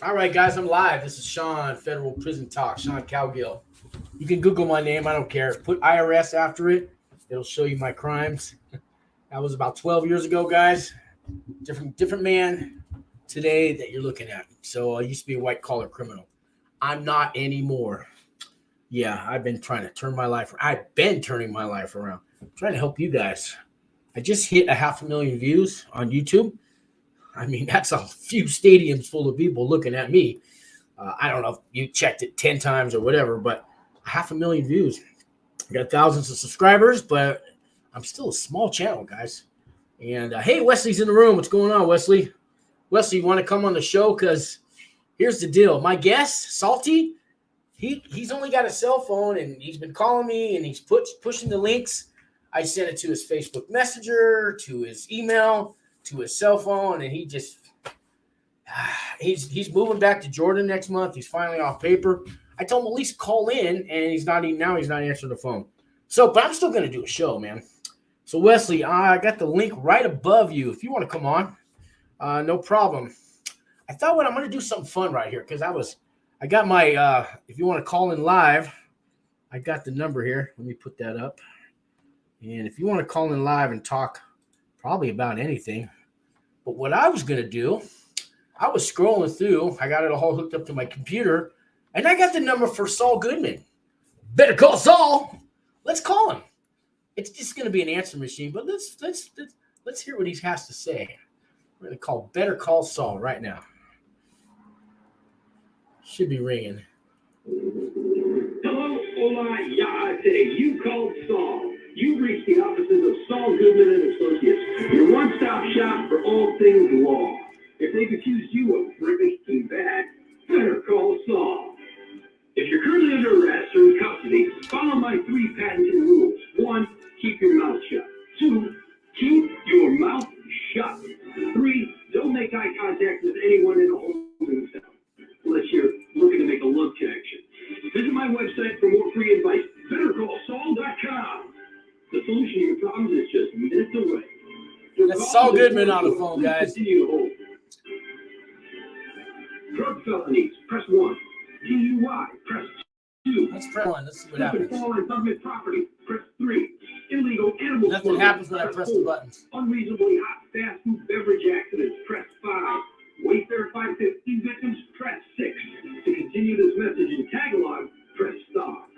All right, guys, I'm live. This is Sean, Federal Prison Talk, Sean Cowgill. You can Google my name. I don't care. Put IRS after it. It'll show you my crimes. That was about 12 years ago, guys. Different man today that you're looking at. So I used to be a white-collar criminal. I'm not anymore. Yeah, I've been trying to turn my life. I've been turning my life around. I'm trying to help you guys. I just hit 500,000 views on YouTube. I mean, that's a few stadiums full of people looking at me. I don't know if you checked it 10 times or whatever, but 500,000 views. I got thousands of subscribers, but I'm still a small channel, guys. And hey, Wesley's in the room. What's going on, Wesley? Wesley, you want to come on the show? Because here's the deal. My guest, Salty, he's only got a cell phone, and he's been calling me, and he's pushing the links. I sent it to his Facebook Messenger, to his email, to his cell phone, and he's moving back to Jordan next month. He's finally off paper. I told him at least call in, and he's not answering the phone. So, but I'm still going to do a show, man. So, Wesley, I got the link right above you. If you want to come on, no problem. I thought I'm going to do something fun right here because I got my, if you want to call in live, I got the number here. Let me put that up. And if you want to call in live and talk probably about anything, but what I was going to do, I was scrolling through. I got it all hooked up to my computer, and I got the number for Saul Goodman. Better call Saul. Let's call him. It's just going to be an answer machine, but let's hear what he has to say. We're going to Better Call Saul right now. Should be ringing. Hello, hola, yate. You called Saul. You've reached the offices of Saul Goodman and Associates, your one-stop shop for all things law. If they've accused you of breaking bad, better call Saul. If you're currently under arrest or in custody, follow my 3 patented rules. 1, keep your mouth shut. 2, keep your mouth shut. 3, don't make eye contact with anyone in a holding cell, unless you're looking to make a love connection. Visit my website for more free advice. BetterCallSaul.com. The solution to your problems is just minutes away. That's Saul Goodman on the phone, guys. Drug felonies, press 1. DUI, press 2. Let's press 1. Let's see what happens. Fall on government property, press 3. Illegal animal Nothing happens when I press the buttons. Unreasonably hot fast food beverage accidents, press 5. Wayfair 515 victims, press 6. To continue this message in Tagalog, press star.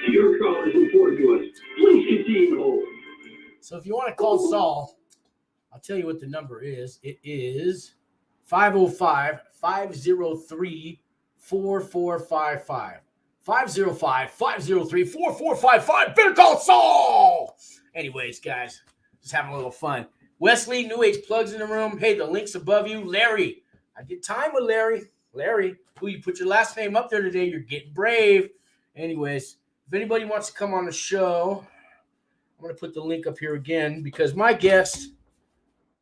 Your call is important to us. Please continue to hold. So if you want to call Saul, I'll tell you what the number is. It is 505-503-4455. 505-503-4455. Better call Saul. Anyways, guys, just having a little fun. Wesley, New Age Plugs in the room. Hey, the link's above you. Larry, I did time with Larry. Larry, who you put your last name up there today. You're getting brave. Anyways, if anybody wants to come on the show, I'm going to put the link up here again because my guest,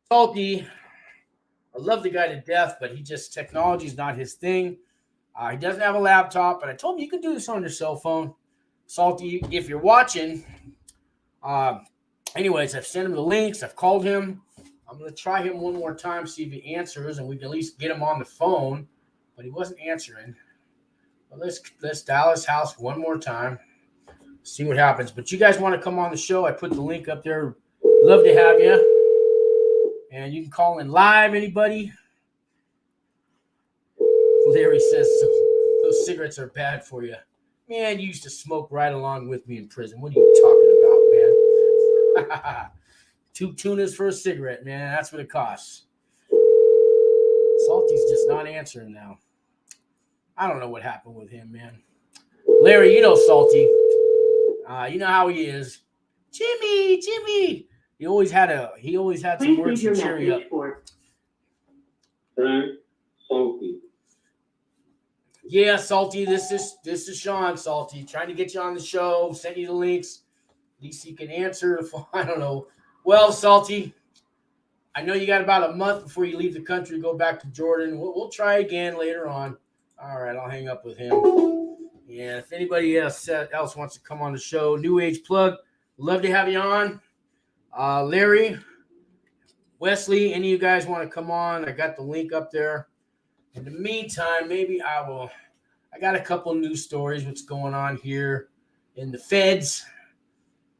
Salty, I love the guy to death, but technology is not his thing. He doesn't have a laptop, but I told him you can do this on your cell phone. Salty, if you're watching, anyways, I've sent him the links. I've called him. I'm going to try him one more time, see if he answers, and we can at least get him on the phone, but he wasn't answering. Well, let's dial his house one more time, see what happens. But you guys want to come on the show, I put the link up there. Love to have you. And you can call in live, anybody. Larry says, those cigarettes are bad for you. Man, you used to smoke right along with me in prison. What are you talking about, man? 2 tunas for a cigarette, man. That's what it costs. Salty's just not answering now. I don't know what happened with him, man. Larry, you know Salty. You know how he is. Jimmy. He always had some words to cheer you up. Salty. Yeah, Salty, this is Sean, Salty, trying to get you on the show, send you the links. At least you can answer the phone. I don't know. Well, Salty, I know you got about a month before you leave the country, go back to Jordan. We'll try again later on. All right, I'll hang up with him. Yeah, if anybody else wants to come on the show, New Age Plug, love to have you on. Larry, Wesley, any of you guys want to come on? I got the link up there. In the meantime, maybe I got a couple news stories, what's going on here in the feds.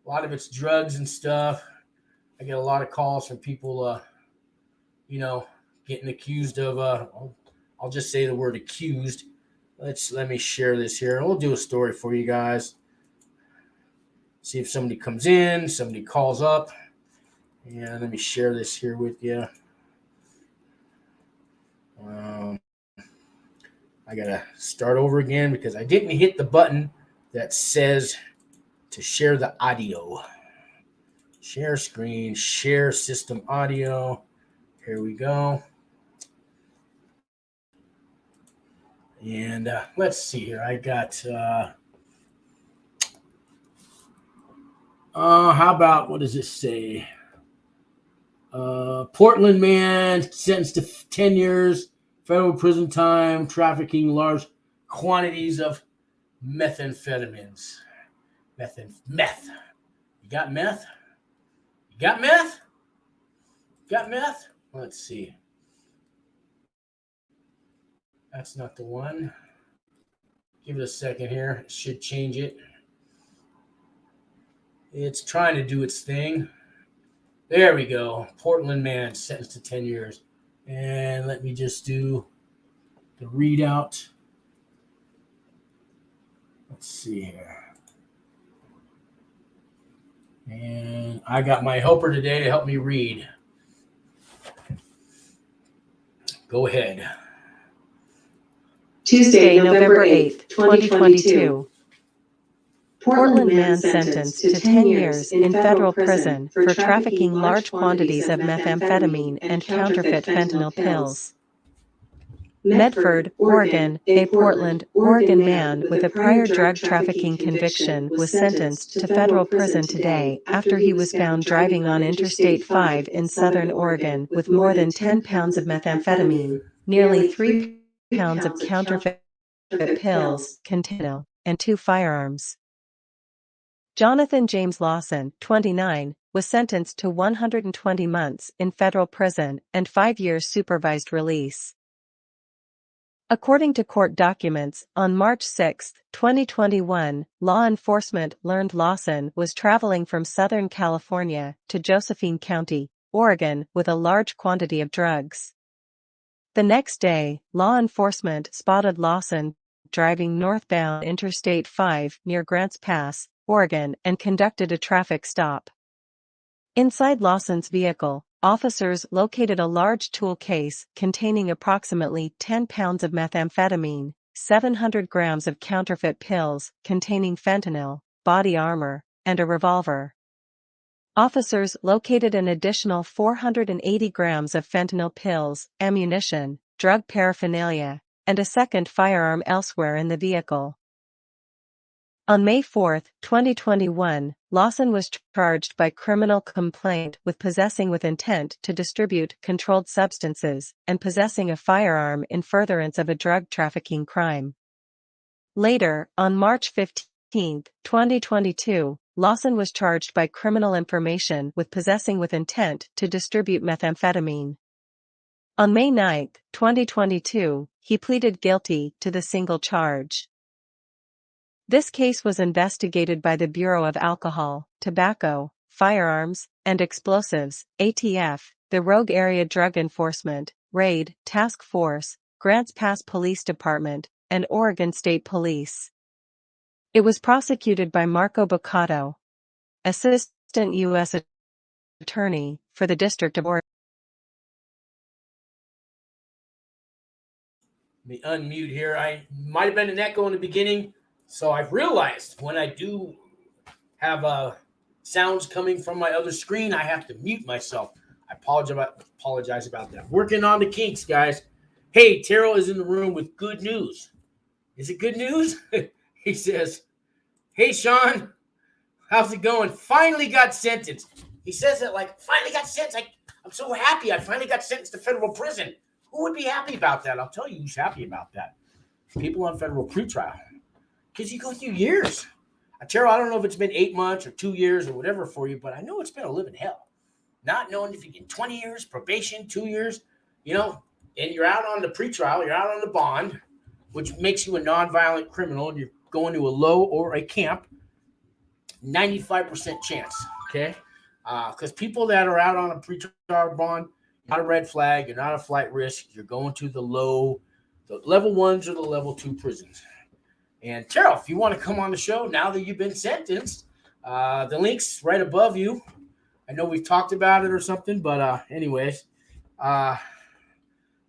A lot of it's drugs and stuff. I get a lot of calls from people, getting accused of, I'll just say the word accused. Let me share this here. And we'll do a story for you guys. See if somebody comes in, somebody calls up. And let me share this here with you. I got to start over again because I didn't hit the button that says to share the audio. Share screen, share system audio. Here we go. And let's see here. I got, how about, what does this say? Portland man sentenced to 10 years, federal prison time, trafficking large quantities of methamphetamines. Meth. You got meth? You got meth? Got meth? Let's see. That's not the one. Give it a second here. It should change it. It's trying to do its thing. There we go. Portland man sentenced to 10 years. And let me just do the readout. Let's see here. And I got my helper today to help me read. Go ahead. Tuesday, November 8th, 2022. Portland man sentenced to 10 years in federal prison for trafficking large quantities of methamphetamine and counterfeit fentanyl pills. Medford, Oregon, a Portland, Oregon man with a prior drug trafficking conviction was sentenced to federal prison today after he was found driving on Interstate 5 in southern Oregon with more than 10 pounds of methamphetamine, nearly 3 pounds of counterfeit pills, fentanyl, and 2 firearms. Jonathan James Lawson, 29, was sentenced to 120 months in federal prison and 5 years supervised release. According to court documents, on March 6, 2021, law enforcement learned Lawson was traveling from Southern California to Josephine County, Oregon, with a large quantity of drugs. The next day, law enforcement spotted Lawson driving northbound Interstate 5 near Grants Pass, Oregon, and conducted a traffic stop. Inside Lawson's vehicle, officers located a large tool case containing approximately 10 pounds of methamphetamine, 700 grams of counterfeit pills containing fentanyl, body armor, and a revolver. Officers located an additional 480 grams of fentanyl pills, ammunition, drug paraphernalia, and a second firearm elsewhere in the vehicle. On May 4, 2021, Lawson was charged by criminal complaint with possessing with intent to distribute controlled substances and possessing a firearm in furtherance of a drug trafficking crime. Later, on March 15, 2022, Lawson was charged by criminal information with possessing with intent to distribute methamphetamine. On May 9, 2022, he pleaded guilty to the single charge. This case was investigated by the Bureau of Alcohol, Tobacco, Firearms, and Explosives, ATF, the Rogue Area Drug Enforcement, RAID, Task Force, Grants Pass Police Department, and Oregon State Police. It was prosecuted by Marco Boccato, Assistant U.S. Attorney for the District of Oregon. Let me unmute here. I might have been an echo in the beginning. So I've realized when I do have sounds coming from my other screen, I have to mute myself. I apologize about that. Working on the kinks, guys. Hey, Terrell is in the room with good news. Is it good news? He says, hey, Sean, how's it going? Finally got sentenced. He says it like, finally got sentenced. I'm so happy I finally got sentenced to federal prison. Who would be happy about that? I'll tell you who's happy about that. People on federal pretrial. Because you go through years. Terrell, I don't know if it's been 8 months or 2 years or whatever for you, but I know it's been a living hell. not knowing if you get 20 years, probation, 2 years, you know, and you're out on the pretrial, you're out on the bond, which makes you a nonviolent criminal, and you're going to a low or a camp, 95% chance, okay? Because people that are out on a pretrial bond, not a red flag, you're not a flight risk, you're going to the level 1s or the level 2 prisons. And Terrell, if you want to come on the show now that you've been sentenced, the link's right above you. I know we've talked about it or something, but anyways,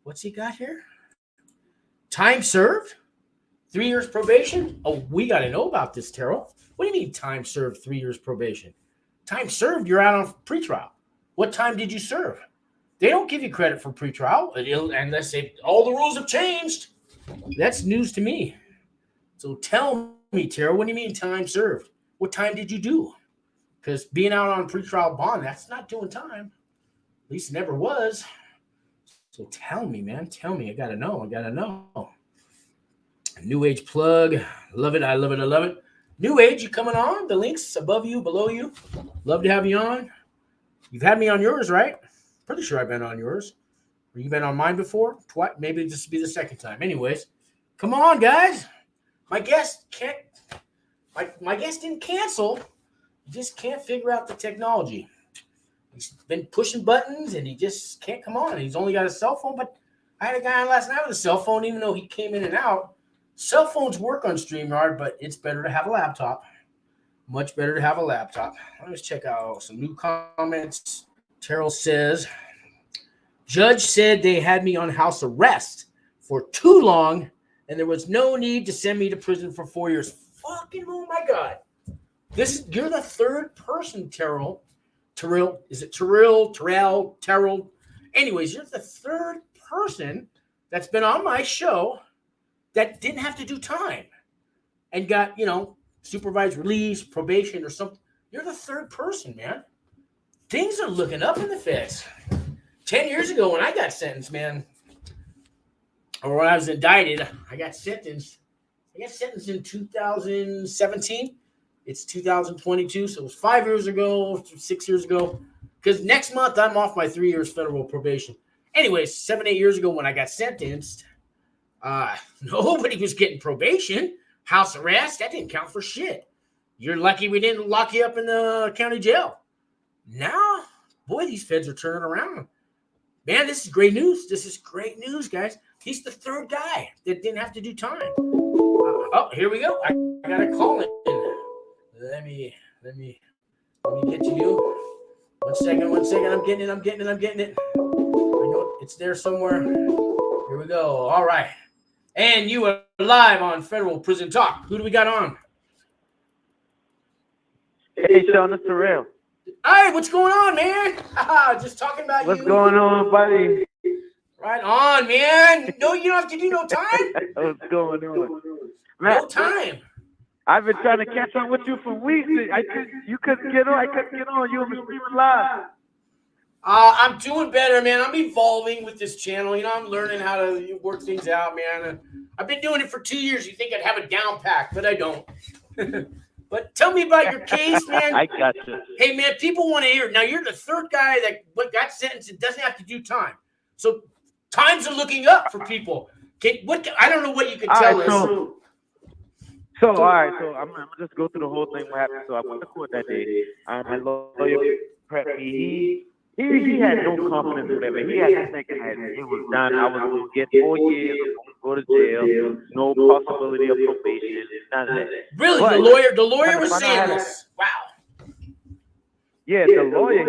what's he got here? Time served, 3 years probation. Oh, we got to know about this, Terrell. What do you mean time served, 3 years probation? Time served, you're out on pretrial. What time did you serve? They don't give you credit for pretrial unless all the rules have changed. That's news to me. So tell me, Terrell, what do you mean time served? What time did you do? Because being out on pretrial bond, that's not doing time. At least it never was. So tell me, man. Tell me. I got to know. New Age plug. Love it. I love it. New Age, you coming on? The link's above you, below you. Love to have you on. You've had me on yours, right? Pretty sure I've been on yours. You've been on mine before? Twice. Maybe this will be the second time. Anyways, come on, guys. My guest didn't cancel. He just can't figure out the technology. He's been pushing buttons and he just can't come on. He's only got a cell phone, but I had a guy on last night with a cell phone, even though he came in and out. Cell phones work on StreamYard, but it's better to have a laptop. Much better to have a laptop. Let's check out some new comments. Terrell says, Judge said they had me on house arrest for too long and there was no need to send me to prison for 4 years. Fucking, oh my God. You're the third person, Terrell. Is it Terrell? Anyways, you're the third person that's been on my show that didn't have to do time and got, supervised release, probation or something. You're the third person, man. Things are looking up in the feds. 10 years ago when I got sentenced, man, or when I was indicted, I got sentenced in 2017. It's 2022, so it was 5 years ago, 6 years ago. Because next month, I'm off my 3 years federal probation. Anyways, 7-8 years ago when I got sentenced, nobody was getting probation. House arrest, that didn't count for shit. You're lucky we didn't lock you up in the county jail. Now, boy, these feds are turning around. Man, this is great news. This is great news, guys. He's the third guy that didn't have to do time. Here we go. I got to call it. Let me get to you. One second. I'm getting it. I know it's there somewhere. Here we go. All right. And you are live on Federal Prison Talk. Who do we got on? Hey, Sean, it's Terrell. Hey, what's going on, man? Just talking about What's going on, buddy? Right on, man. No, you don't have to do no time. What's going on? Man, No time. I've been trying to catch up with you for weeks. You couldn't get on. I couldn't get on. You were streaming live. I'm doing better, man. I'm evolving with this channel. I'm learning how to work things out, man. I've been doing it for 2 years. You think I'd have it down packed, but I don't. But tell me about your case, man. I got you. Hey, man, people want to hear it. Now, you're the third guy that got sentenced and doesn't have to do time. So times are looking up for people. I don't know what you can tell us. So, all right. So I'm gonna just go through the whole thing. What happened? So I went to court that day. My lawyer prepped me. He had no confidence in whatever. He had me thinking that it was done. I was going to get 4 years, go to jail, no possibility of probation, none of that. Really, but the lawyer was saying this. Wow. Yeah, the lawyer,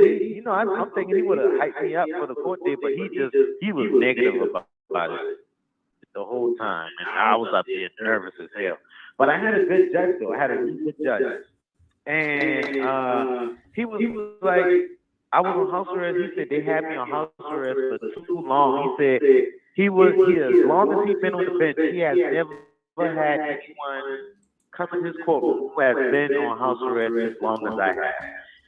I'm thinking he would have hyped me up for the court date, but he was negative about it the whole time, and I was up there nervous as hell. But I had a good judge, though. I had a really good judge, and he was like, I was on house arrest. He said they had me on house arrest for too long. He said as long as he's been on the bench, he has never had anyone come in his courtroom who has been on house arrest as long as I have.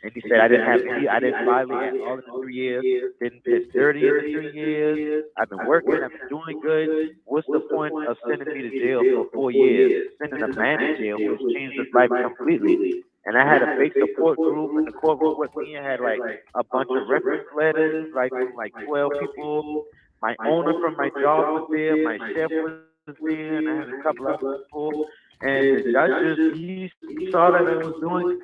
And he said I didn't violate all of the 3 years, didn't piss dirty in the 3 years. I've been working, I've been doing good. What's the point of sending me to jail for 4 years? Sending a man to jail, which changed his life completely. And I had a big support group in the courtroom with me. I had like a bunch of reference letters, like from like 12 people. My owner from my job was there. My chef was there, and I had a couple other people. And the judge he saw that I was doing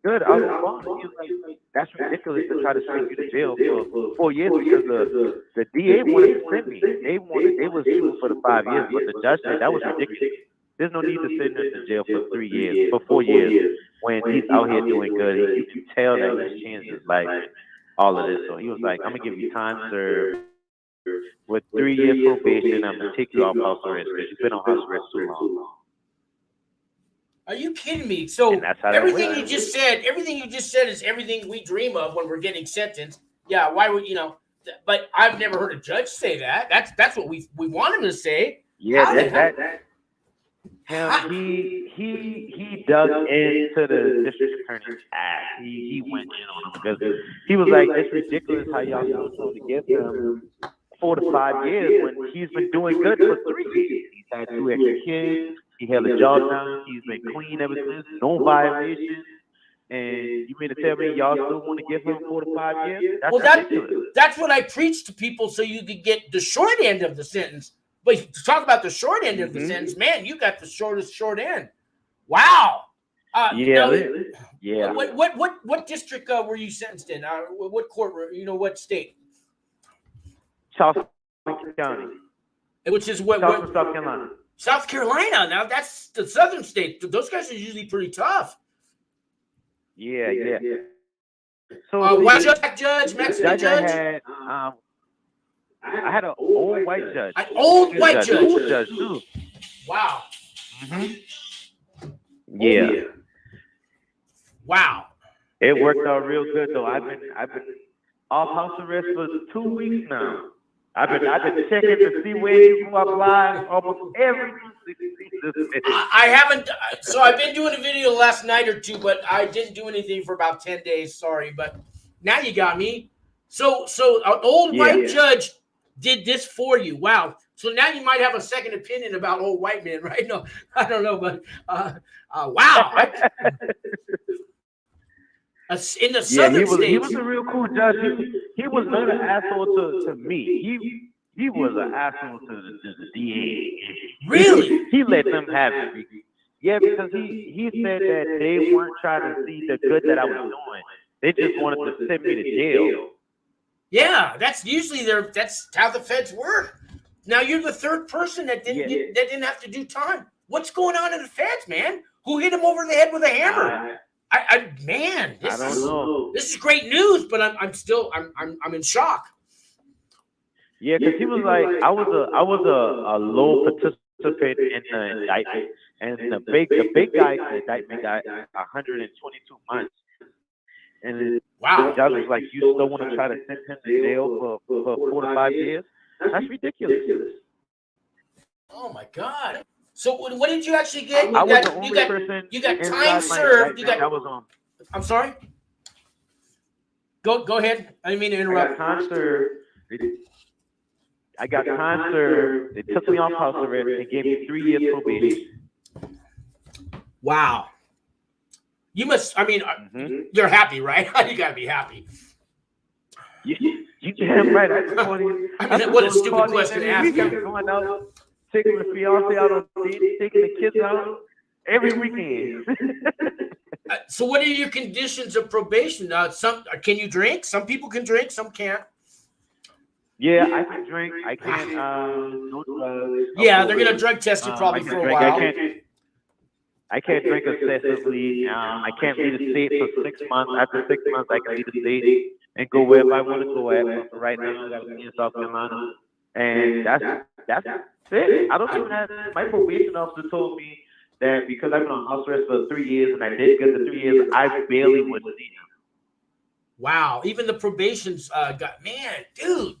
good. I was fine. He was like, "That's ridiculous to try to send you to jail for 4 years because the DA wanted to send me. They was shooting for the 5 years, but the judge said that was ridiculous. There's no need to send him to jail for 3 years, for 4 years, when he's out here doing good. You can tell that he's changed his life and all of this. So he was like, I'm gonna give you time served with 3 years probation. I'm gonna take you off house arrest because you've been on house arrest too long." Are you kidding me? So everything you just said is everything we dream of when we're getting sentenced. Yeah, why would But I've never heard a judge say that. That's what we want him to say. Yeah, he dug into the district attorney's ass. He went in on him because he was like, "It's ridiculous how y'all supposed to give him 4 to 5 years when he's been doing good for 3 years. He's had 2 extra kids. He held a job down. He's been clean ever since. No violations. And you mean to tell me y'all still want to give him 4 to 5 years? That's what I preach to people, so you could get the short end of the sentence. But to talk about the short end of the sentence, man, you got the shortest short end. Wow. Yeah. What district were you sentenced in? What court? What state? Charleston County. Which is what? South Carolina. South Carolina. Now that's the southern state. Those guys are usually pretty tough. Yeah. So white judge, Mexican judge. I had an old white judge. An old white judge. Old judge too. Wow. Yeah. Wow. It worked out real good though. I've been off house arrest for 2 weeks now. I've been checking to see where you apply almost every week. I haven't. So I've been doing a video the last night or two, but I didn't do anything for about 10 days. Sorry, but now you got me. So an old white judge did this for you. Wow. So now you might have a second opinion about old white men, right? No, I don't know, but wow. In the southern states. He was a real cool judge. He was not an asshole to me. He was an asshole to the DA. Really? He let them have it. Yeah, because he said that they weren't trying to see the good that I was doing. They just wanted to send me to jail. Yeah, that's usually that's how the feds work. Now you're the third person that didn't have to do time. What's going on in the feds, man? Who hit him over the head with a hammer? This is great news, but I'm in shock. Yeah, because he was like, I was a low participant in the indictment, and the big guy in the indictment got 122 months. And the judge was like, "You still want to try to send him to jail for 4 to 5 years? That's ridiculous." Oh my God! So what did you actually get? You got time served. I'm sorry. Go ahead. I didn't mean to interrupt. I got time served. They took me off house arrest and gave me 3 years probation. Wow. You must. I mean, you're happy, right? You gotta be happy. You damn right. I mean, what a stupid question to ask. Going out, taking the fiance out on dates, taking the kids out every weekend. So, what are your conditions of probation? Can you drink? Some people can drink, some can't. Yeah, I can drink. I can't. No drugs. Yeah, they're gonna drug test you probably for a while. I can't drink excessively. I can't leave the state for 6 months. After 6 months, I can leave the state and go wherever I want to go at. But for right now, I got to be in South Carolina, and that's it. I don't even have. My probation officer told me that because I've been on house arrest for 3 years and I did good for 3 years, I barely would see him. Wow, even the probation's dude.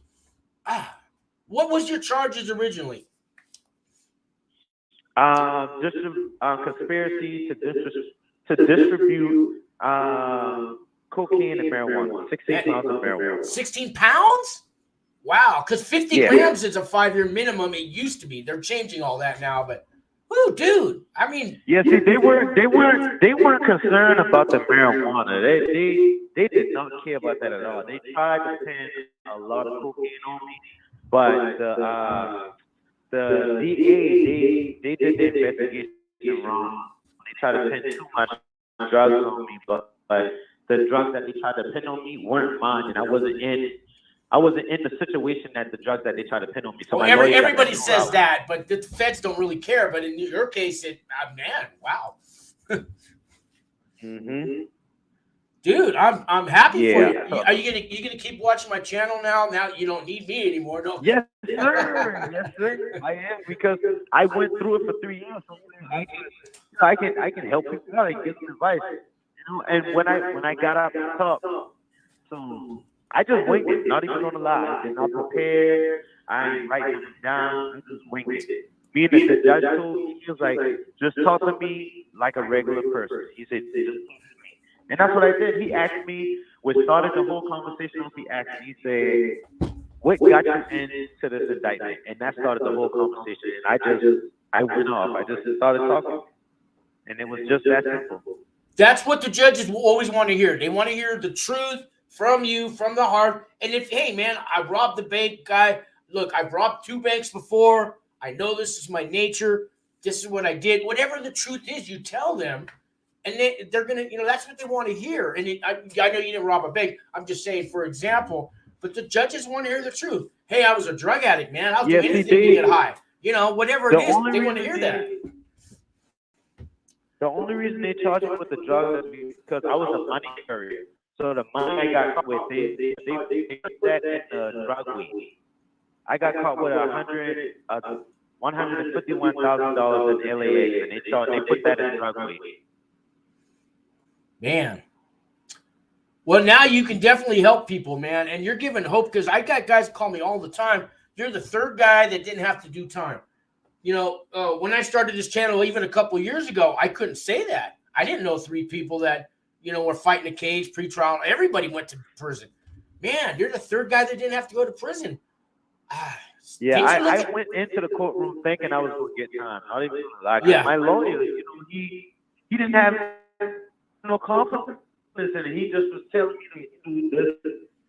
What was your charges originally? Conspiracy to distribute cocaine and marijuana. 16 pounds of marijuana. 16 pounds? Wow, because 50 grams is a 5-year minimum. It used to be. They're changing all that now, but Oh, dude. I mean, Yeah, see, they weren't concerned about the marijuana. They did not care about that at all. They tried to pin a lot of cocaine on me, but the DA they did the investigation wrong. They tried to pin too much drugs on me, but the drugs that they tried to pin on me weren't mine, and I wasn't in the situation that the drugs that they tried to pin on me. So well, my lawyer got everybody that says out. that, but the feds don't really care. But in your case, man, wow. Mm-hmm. Dude, I'm happy for you. Yeah. Are you gonna keep watching my channel now? Now you don't need me anymore, no? Yes, sir. Yes, sir. I am, because I went through it for 3 years. So I can help people out and give them advice. You know, and when I got out the top, so I just winged it. Not even gonna lie, I did not prepare. I ain't writing it down. I just winged it. Being that the judge told me, he was like, just talk to me like a regular person. He said, just talk to me. And that's what I did. He asked me, what started the whole conversation off, he asked me, he said, what got you into this indictment? And that started the whole conversation. And I went off. I just started talking. And it was just that simple. That's what the judges will always want to hear. They want to hear the truth from you, from the heart. And if, hey, man, I robbed the bank guy. Look, I've robbed 2 banks before. I know this is my nature. This is what I did. Whatever the truth is, you tell them. And they're going to, that's what they want to hear. And I know you didn't rob a bank. I'm just saying, for example, but the judges want to hear the truth. Hey, I was a drug addict, man. I'll do anything to get high. Whatever it is, they want to hear that. The only reason they charged me with the drugs is because I was a money courier. So the money I got caught with, they put that in the drug weed. I got caught with $151,000 in LAX, and they put that in drug weed. Man. Well, now you can definitely help people, man. And you're giving hope, because I got guys call me all the time. You're the 3rd guy that didn't have to do time. When I started this channel even a couple of years ago, I couldn't say that. I didn't know 3 people that, were fighting a case, pretrial. Everybody went to prison. Man, you're the 3rd guy that didn't have to go to prison. Yeah, I went into the courtroom thinking I was going to get time. Not even like my lawyer, he didn't have no confidence in it. He just was telling me,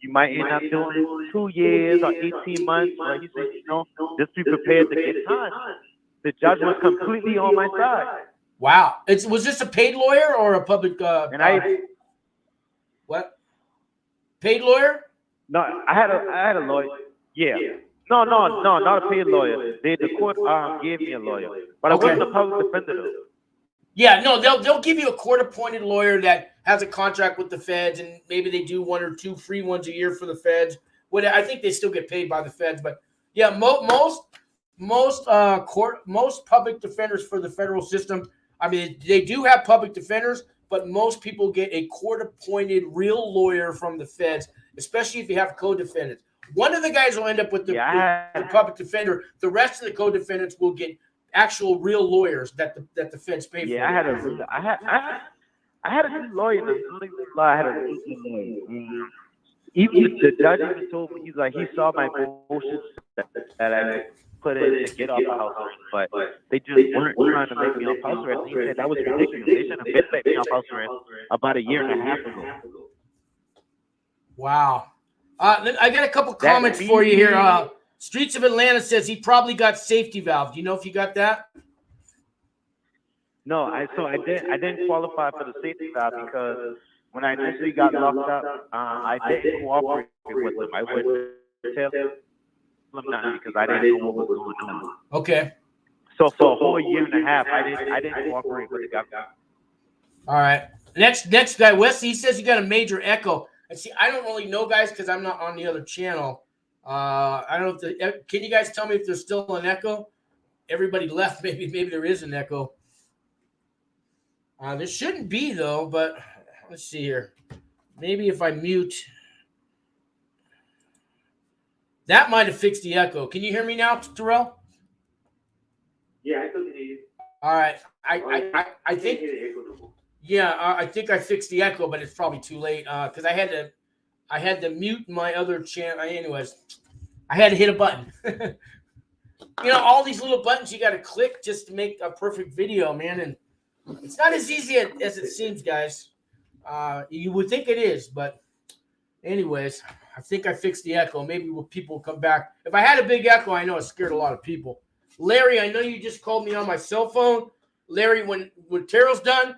you might end up doing 2 years or 18 months. But he said, just be prepared to get time. The judge was completely on my side. Wow. Was this a paid lawyer or a public? What? Paid lawyer? No, I had a lawyer. Yeah. No, not a paid lawyer. The court gave me a lawyer, but I wasn't a public defender though. Yeah, no, they'll give you a court-appointed lawyer that has a contract with the feds, and maybe they do 1 or 2 free ones a year for the feds. I think they still get paid by the feds, but yeah, most public defenders for the federal system. I mean, they do have public defenders, but most people get a court-appointed real lawyer from the feds, especially if you have co-defendants. One of the guys will end up with the public defender. The rest of the co-defendants will get actual real lawyers that the feds pay for. Yeah, I had a good lawyer. I had a really good lawyer. Even the judge even told me, he saw my motions that I put in to get off the house arrest, but they just weren't trying to make me off house arrest. He said that was ridiculous. They should have been letting me off house arrest about a year and a half ago. Wow. I got a couple comments for you here. Streets of Atlanta says he probably got safety valve. Do you know if you got that? No, I didn't qualify for the safety valve because when I initially got locked up, I didn't cooperate with them. I wouldn't tell them nothing because I didn't know what was going on. Okay. So for a whole year and a half, I didn't cooperate with the government. All right. Next guy, Wesley, he says you got a major echo. And see, I don't really know, guys, because I'm not on the other channel. I don't know can you guys tell me if there's still an echo? Everybody left. Maybe there is an echo. There shouldn't be, though, but let's see here. Maybe if I mute. That might have fixed the echo. Can you hear me now, Terrell? Yeah, I can hear you. All right. I think. Yeah, I think I fixed the echo, but it's probably too late because I had to mute my other channel. Anyways, I had to hit a button. all these little buttons you got to click just to make a perfect video, man. And it's not as easy as it seems, guys. You would think it is, but anyways, I think I fixed the echo. Maybe people will come back. If I had a big echo, I know it scared a lot of people. Larry, I know you just called me on my cell phone. Larry, when Terrell's done,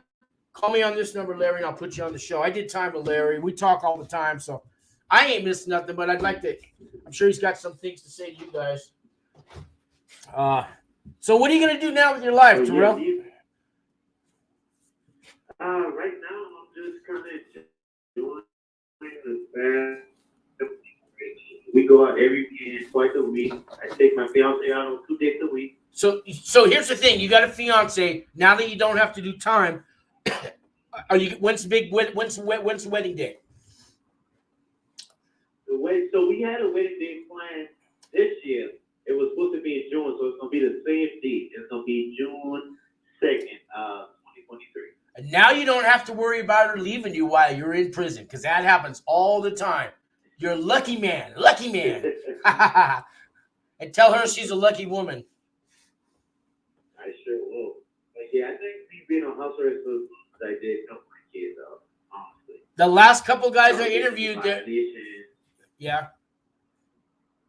call me on this number, Larry, and I'll put you on the show. I did time with Larry. We talk all the time, so I ain't missed nothing, but I'd like to – I'm sure he's got some things to say to you guys. So what are you going to do now with your life, Terrell? Right now, I'm just kind of doing the fast. We go out every weekend, twice a week. I take my fiance out on 2 days a week. So here's the thing: you got a fiance now that you don't have to do time. When's the wedding day? So we had a wedding day planned this year. It was supposed to be in June, so it's gonna be the same date. It's gonna be June 2nd, 2023. And now you don't have to worry about her leaving you while you're in prison, because that happens all the time. You're a lucky man. And tell her she's a lucky woman. I sure will. But yeah, I think me being on house arrest was I did help my kids out, honestly. The last couple guys I interviewed, yeah.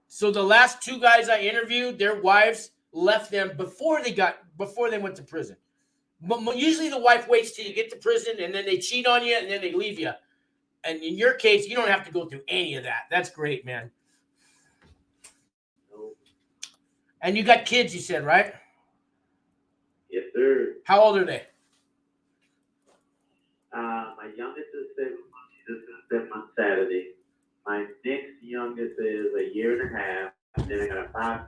So the last 2 guys I interviewed, their wives left them before they went to prison. But usually the wife waits till you get to prison, and then they cheat on you, and then they leave you. And in your case, you don't have to go through any of that. That's great, man. No. And you got kids, you said, right? Yes, sir. How old are they? My youngest is 7 months. She's just going to 7 months Saturday. My next youngest is a year and a half. And then I got a 5 and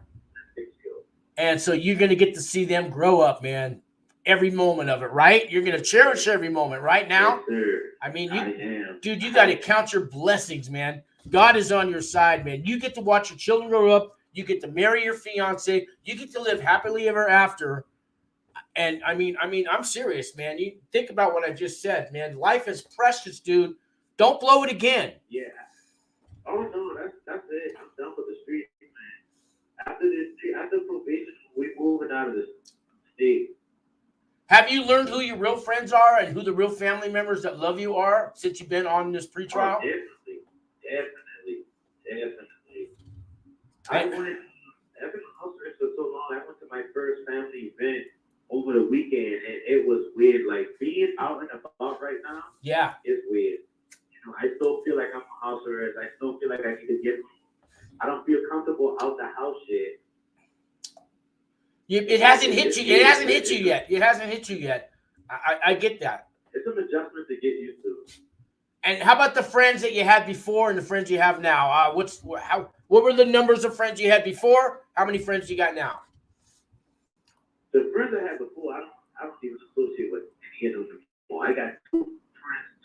6-year-old. And so you're going to get to see them grow up, man. Every moment of it, right? You're going to cherish every moment right now. Yes, sir. I mean, I am. Dude, you got to count your blessings, man. God is on your side, man. You get to watch your children grow up. You get to marry your fiance. You get to live happily ever after. And I mean, I'm serious, man. You think about what I just said, man. Life is precious, dude. Don't blow it again. Yeah. Oh no, that's it. I'm done with the street, man. After probation, we're moving out of this state. Have you learned who your real friends are and who the real family members that love you are since you've been on this pretrial? Oh, definitely. I've been house arrest for so long. I went to my first family event over the weekend, and it was weird. Like being out and about right now, yeah, it's weird. I still feel like I'm a house arrest. I still feel like I need to get. I don't feel comfortable out the house yet. It hasn't hit you. It hasn't hit you yet. I get that. It's an adjustment to get used to. And how about the friends that you had before and the friends you have now? What were the numbers of friends you had before? How many friends you got now? The friends I had before, I don't even associate with any of them anymore. I got 2 friends,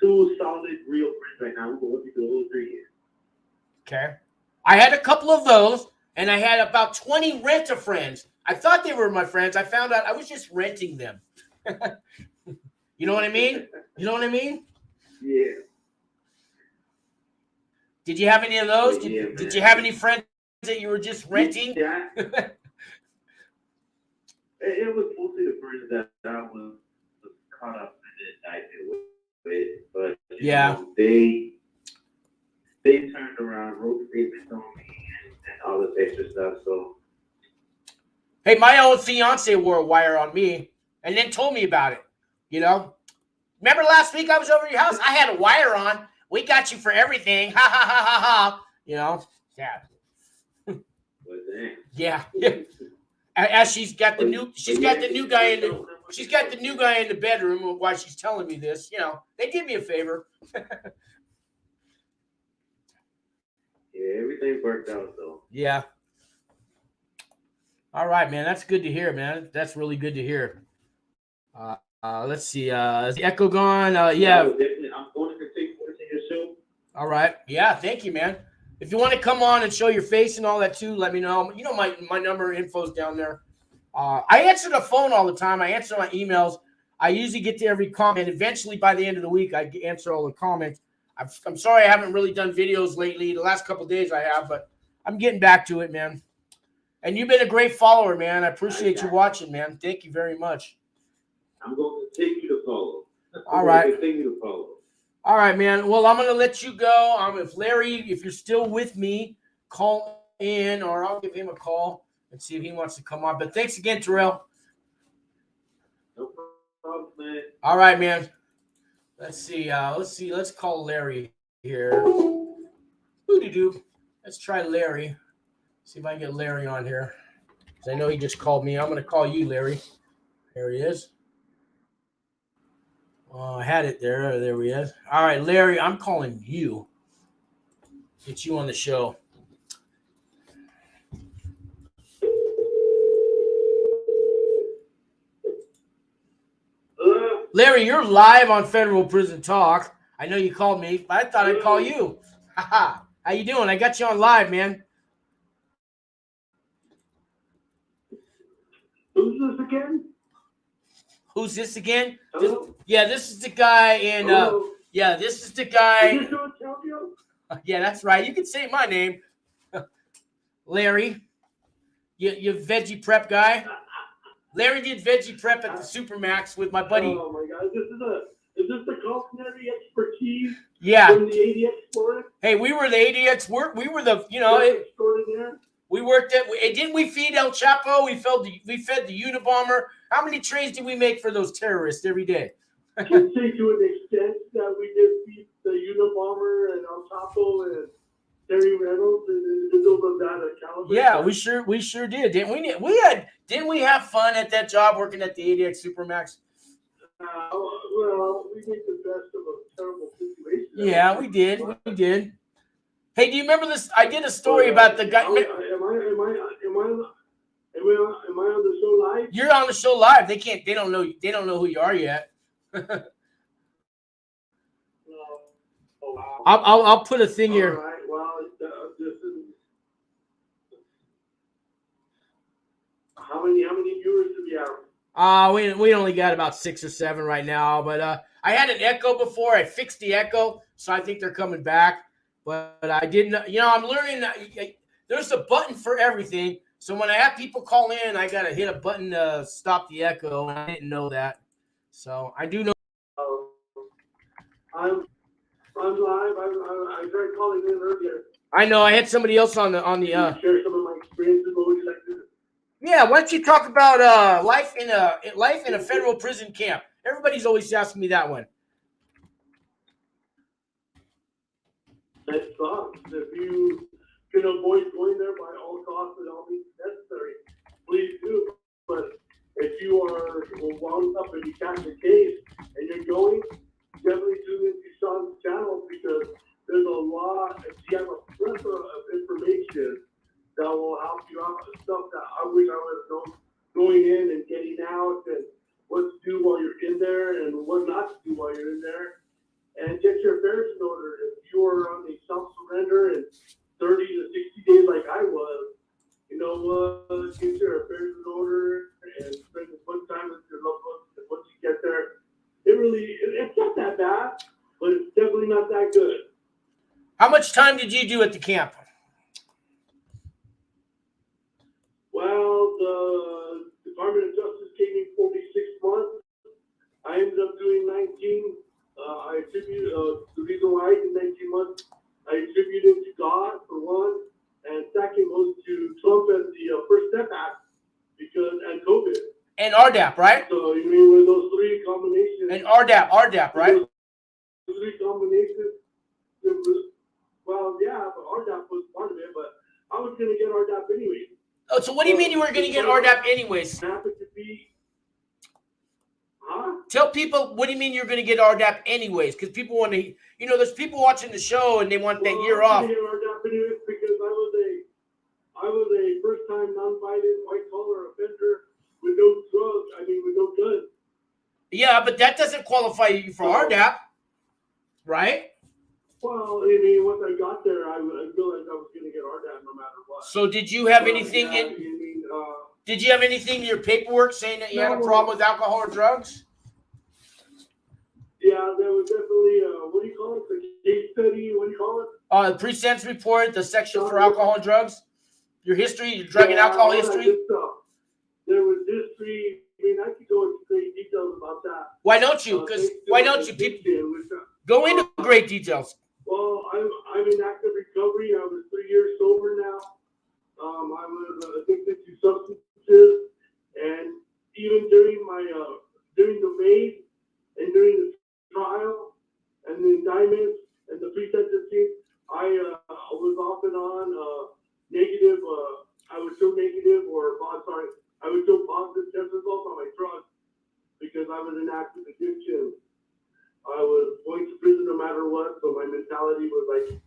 2 solid, real friends right now. We've been working for the whole 3 years. Okay. I had a couple of those, and I had about 20 rent-a-friends. I thought they were my friends. I found out I was just renting them. You know what I mean? Yeah. Did you have any of those? Yeah, did you have any friends that you were just renting? Yeah. It was mostly the friends that I was caught up in that I did with. But yeah, they turned around, wrote statements on me, and all this extra stuff. So. Hey, my old fiance wore a wire on me and then told me about it. Remember last week I was over at your house? I had a wire on. We got you for everything. Ha ha ha ha ha. Yeah. Yeah. As she's got the new guy in the bedroom while she's telling me this. They did me a favor. Yeah, everything worked out though. Yeah. All right, man. That's good to hear, man. That's really good to hear. Let's see. Is the echo gone? Yeah. Definitely. I'm going to take your show. All right. Yeah. Thank you, man. If you want to come on and show your face and all that too, let me know. My number info's down there. I answer the phone all the time. I answer my emails. I usually get to every comment. Eventually, by the end of the week, I answer all the comments. I'm sorry I haven't really done videos lately. The last couple of days I have, but I'm getting back to it, man. And you've been a great follower, man. I appreciate you watching, man. Thank you very much. I'm going to continue to follow. All right. Continue to follow. All right, man. Well, I'm going to let you go. If Larry, if you're still with me, call in, or I'll give him a call and see if he wants to come on. But thanks again, Terrell. No problem, man. All right, man. Let's see. Let's call Larry here. Doo-doo-doo. Let's try Larry. See if I can get Larry on here. Because I know he just called me. I'm going to call you, Larry. There he is. I had it there. There he is. All right, Larry, I'm calling you. Get you on the show. Larry, you're live on Federal Prison Talk. I know you called me, but I thought I'd call you. How you doing? I got you on live, man. Who's this again? Who's this again? Hello? This is the guy in. This is the guy. Is this John Calvio? Yeah, that's right. You can say my name, Larry. You veggie prep guy. Larry did veggie prep at the Supermax with my buddy. Oh my God! Is this the culinary expertise? Yeah. From the ADX Florence? Hey, we were the ADX work. We were the Extraordinaire. we worked at. Didn't we feed El Chapo? We fed the Unabomber. How many trays did we make for those terrorists every day? I can say to an extent that we did feed the Unabomber and El Chapo and Terry Reynolds and those of that caliber. Yeah, we sure did, didn't we? Didn't we have fun at that job working at the ADX Supermax? Well, we make the best of a terrible situation. Yeah, we did. We did. Hey, do you remember this? I did a story about the guy. Am I on the show live? You're on the show live. They don't know who you are yet. No. Oh, wow. I'll put a thing here. All right. Well, this is how many viewers do we have? We only got about 6 or 7 right now, but I had an echo before. I fixed the echo, so I think they're coming back. But I didn't. I'm learning that there's a button for everything. So when I have people call in, I gotta hit a button to stop the echo, and I didn't know that. So I do know. I'm live. I tried calling in earlier. I know. I had somebody else on the. Share some of my experiences. What would you like to do? Yeah, why don't you talk about life in a federal prison camp? Everybody's always asking me that one. That sucks. If you can avoid going there by all costs and all means necessary, please do. But if you are wound up and you catch a case and you're going, definitely tune into Sean's channel because there's a lot. He has a plethora of information that will help you out with stuff that I wish I would have known going in and getting out and what to do while you're in there and what not to do while you're in there. And get your affairs in order. If you are on a self-surrender in 30 to 60 days like I was, get your affairs in order and spend fun time with your loved ones. And once you get there, it's not that bad, but it's definitely not that good. How much time did you do at the camp? Well, the Department of Justice gave me 46 months. I ended up doing 19. I attribute the reason why I did 19 months. I attribute it to God for one, and second was to Trump and the First Step Act and COVID And RDAP, right? So you mean with those three combinations? And RDAP, right? Those three combinations. Well, yeah, but RDAP was part of it. But I was gonna get RDAP anyway. Oh, so what do you mean you were going to get RDAP anyways? Happened to be. Huh? Tell people what do you mean you're going to get RDAP anyways? Because people want to, there's people watching the show and they want that year off. I was going to get RDAP anyways because I was a first-time non-violent white-collar offender with no drugs. With no guns. Yeah, but that doesn't qualify you for RDAP, right? Well, once I got there, I realized I was going to get RDAP no matter what. So did you have anything Did you have anything in your paperwork saying that you had a problem with alcohol or drugs? Yeah, there was definitely what do you call it? The case study. What do you call it? The Presentence report, the section for alcohol and drugs. Your history, your drug and alcohol history? There was history. I mean, I could go into great details about that. Why don't you? Because why don't you? People go into great details. Well, I'm in active recovery. I was 3 years sober now. I was addicted to substances, and even during during the raid and during the trial and the indictments and the pre-sentencing, I was off and on negative. I would show negative, I would show positive test results on my drugs because I was in active addiction. I was going to prison no matter what, so my mentality was like,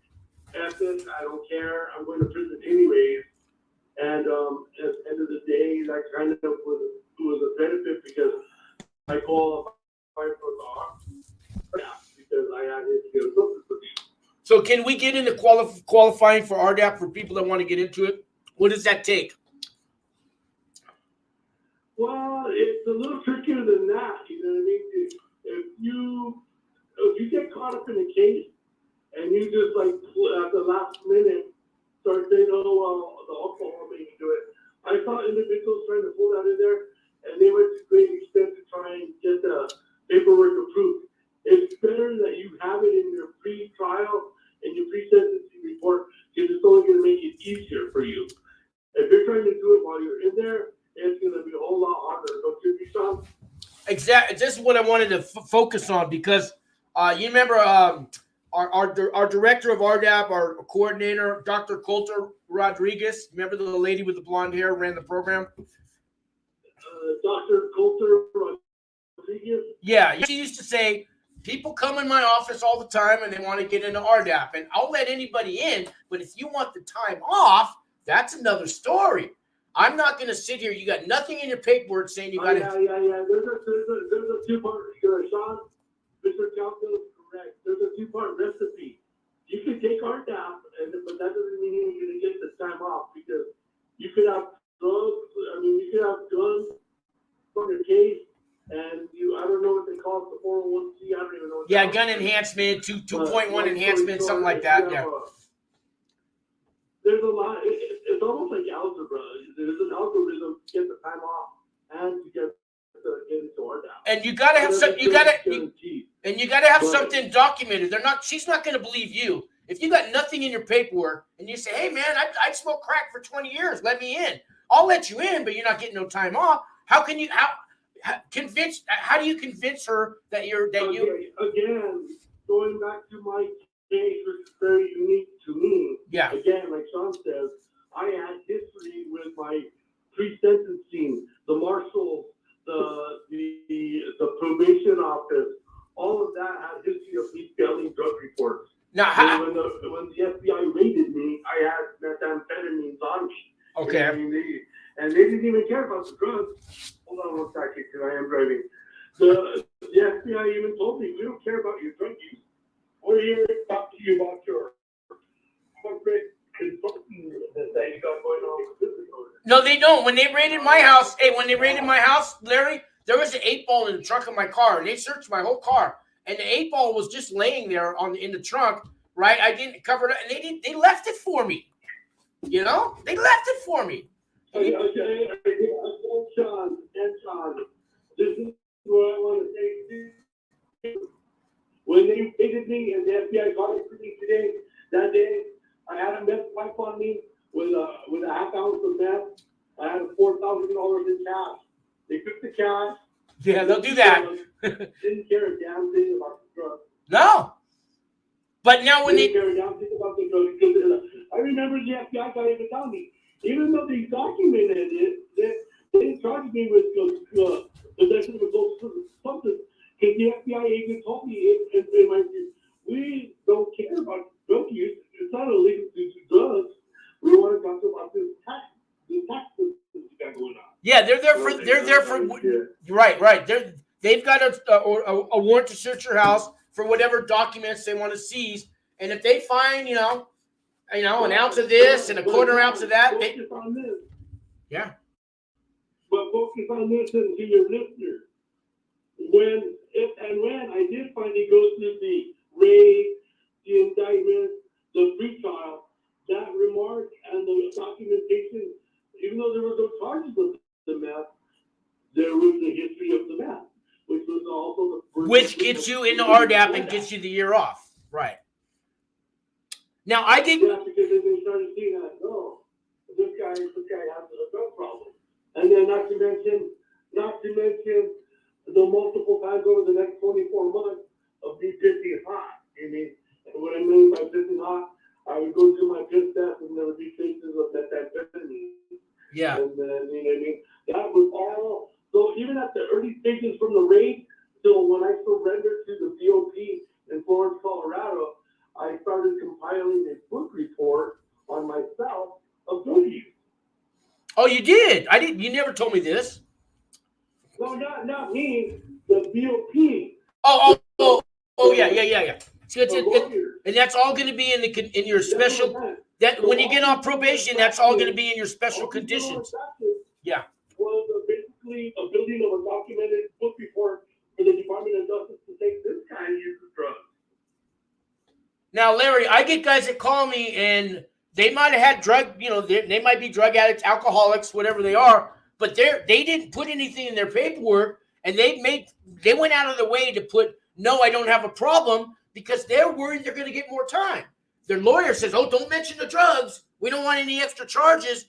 F it, I don't care, I'm going to prison anyways. And at the end of the day, that kind of was a benefit because I qualified for the RDAP because I had history of substance abuse. So can we get into qualifying for RDAP for people that want to get into it? What does that take? Well, it's a little trickier than that. You know what I mean? If you get caught up in a case and you just like at the last minute start saying, "Oh well, the alcohol made me do it," I saw individuals trying to pull that in there, and they went to great extent to try and get the paperwork approved. It's better that you have it in your pre-trial and your pre-sentencing report because it's only going to make it easier for you. If you're trying to do it while you're in there, it's going to be a whole lot harder. Don't you think, Sean? Exactly. This is what I wanted to focus on because you remember our director of RDAP, our coordinator, Dr. Coulter Rodriguez. Remember the lady with the blonde hair ran the program? Dr. Coulter Rodriguez? Yeah. She used to say, people come in my office all the time and they want to get into RDAP. And I'll let anybody in, but if you want the time off, that's another story. I'm not going to sit here. You got nothing in your paperwork saying you got to. Yeah. There's a two-part. Sean, Mr. Calco is correct. There's a two-part recipe. You can take RDAP, but that doesn't mean you're going to get the time off because you could have drugs. I mean, you could have guns on your case, and I don't know what they call it, the 401c. I don't even know what. Yeah, gun enhancement, 2.1 enhancement, something like that. Yeah. There's a lot. It's almost like algebra. There's an algorithm to get the time off and to get into RDAP. And you gotta have some. You gotta have something documented. She's not gonna believe you if you got nothing in your paperwork and you say, "Hey man, I smoked crack for 20 years. Let me in. I'll let you in, but you're not getting no time off." How can you? How do you convince her that you? Again, going back to my case, which is very unique to me. Yeah. Again, like Sean says, I had history with my pre-sentencing, the marshals, the probation office. All of that had history of me failing drug reports. Now, when the FBI raided me, I had methamphetamines on me. Okay. And they didn't even care about the drugs. Hold on one second, because I am driving. The FBI even told me, "We don't care about your drug use. We're here to talk to you about your consulting that you got going on." No, they don't. When they raided my house, Larry, there was an 8-ball in the trunk of my car, and they searched my whole car, and the 8-ball was just laying there in the trunk. Right? I didn't cover it, and they left it for me. You know, they left it for me. Okay, Sean, this is what I want to say. When they raided me and the FBI got it for me today, that day, I had a meth pipe on me with a half ounce of meth. I had $4,000 in cash. They took the cash. Yeah, they'll do that. Didn't care a damn thing about the drugs. No. But now when didn't care a damn thing about the drugs because I remember the FBI got even telling me, even though they documented it, they charged me with possession of a substance. Because the FBI agent told me, we don't care about drug use. It's not illegal to do drugs. We want to talk about this tax system you got going on. Yeah, they're there for. Right. They've got a warrant to search your house for whatever documents they want to seize, and if they find, an ounce of this and a quarter ounce of that, yeah. But focus on this and to your listeners. When I did finally go through the raid, the indictment, the pretrial, that remark and the documentation, even though there were no charges of the meth, there was the history of the meth, which was also the first. Which gets you into RDAP and gets you the year off. Right. Now, I didn't. Yeah, because then they started seeing that, oh, this guy has a drug problem. And then not to mention the multiple times over the next 24 months of me pissing hot. I mean, and what I mean by pissing hot, I would go do my piss test and there would be cases of methamphetamine. Yeah. And then, you know what I mean? That was all. So even at the early stages from the raid till when I surrendered to the BOP in Florence, Colorado, I started compiling a book report on myself of drug use. Oh, you did? I didn't. You never told me this. No, not me. The BOP. Oh, yeah. So and that's all going to be in your special. That when you get on probation, that's all going to be in your special conditions. Yeah. Was basically a building of a documented book report for the Department of Justice to say this guy uses drugs. Now, Larry, I get guys that call me and they might have had drug, they might be drug addicts, alcoholics, whatever they are, but they didn't put anything in their paperwork, and they went out of their way to put, no, I don't have a problem, because they're worried they're going to get more time. Their lawyer says, oh, don't mention the drugs. We don't want any extra charges.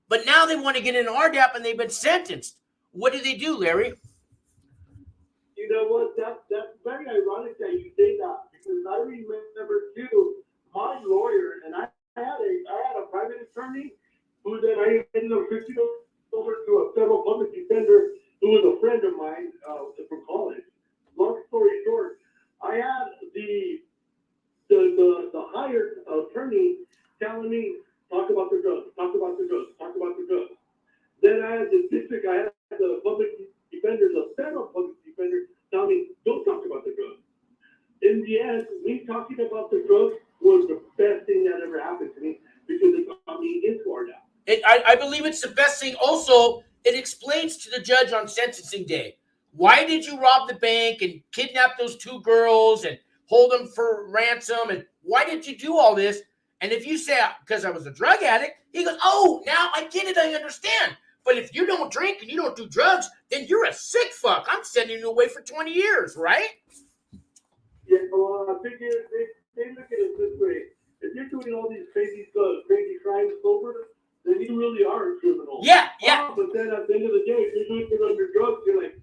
But now they want to get an RDAP and they've been sentenced. What do they do, Larry? You know what? That's very ironic that you say that, because I remember too, my lawyer, and I had a private attorney who then I ended up switching over to a federal public defender who was a friend of mine from college. Long story short, I had the hired attorney telling me, talk about the drugs. Then I had the district, I had the public defender, the federal public defender, tell me, don't talk about the drugs. In the end, me talking about the drugs was the best thing that ever happened to me, because it got me into RDAP. I believe it's the best thing. Also, it explains to the judge on sentencing day, why did you rob the bank and kidnap those two girls and hold them for ransom? And why did you do all this? And if you say, because I was a drug addict, he goes, oh, now I get it, I understand. But if you don't drink and you don't do drugs, then you're a sick fuck. I'm sending you away for 20 years, right? Yeah, well, I think they look at it this way. If you're doing all these crazy crimes sober, then you really are a criminal. Yeah. But then at the end of the day, if you're doing it under drugs, you're like,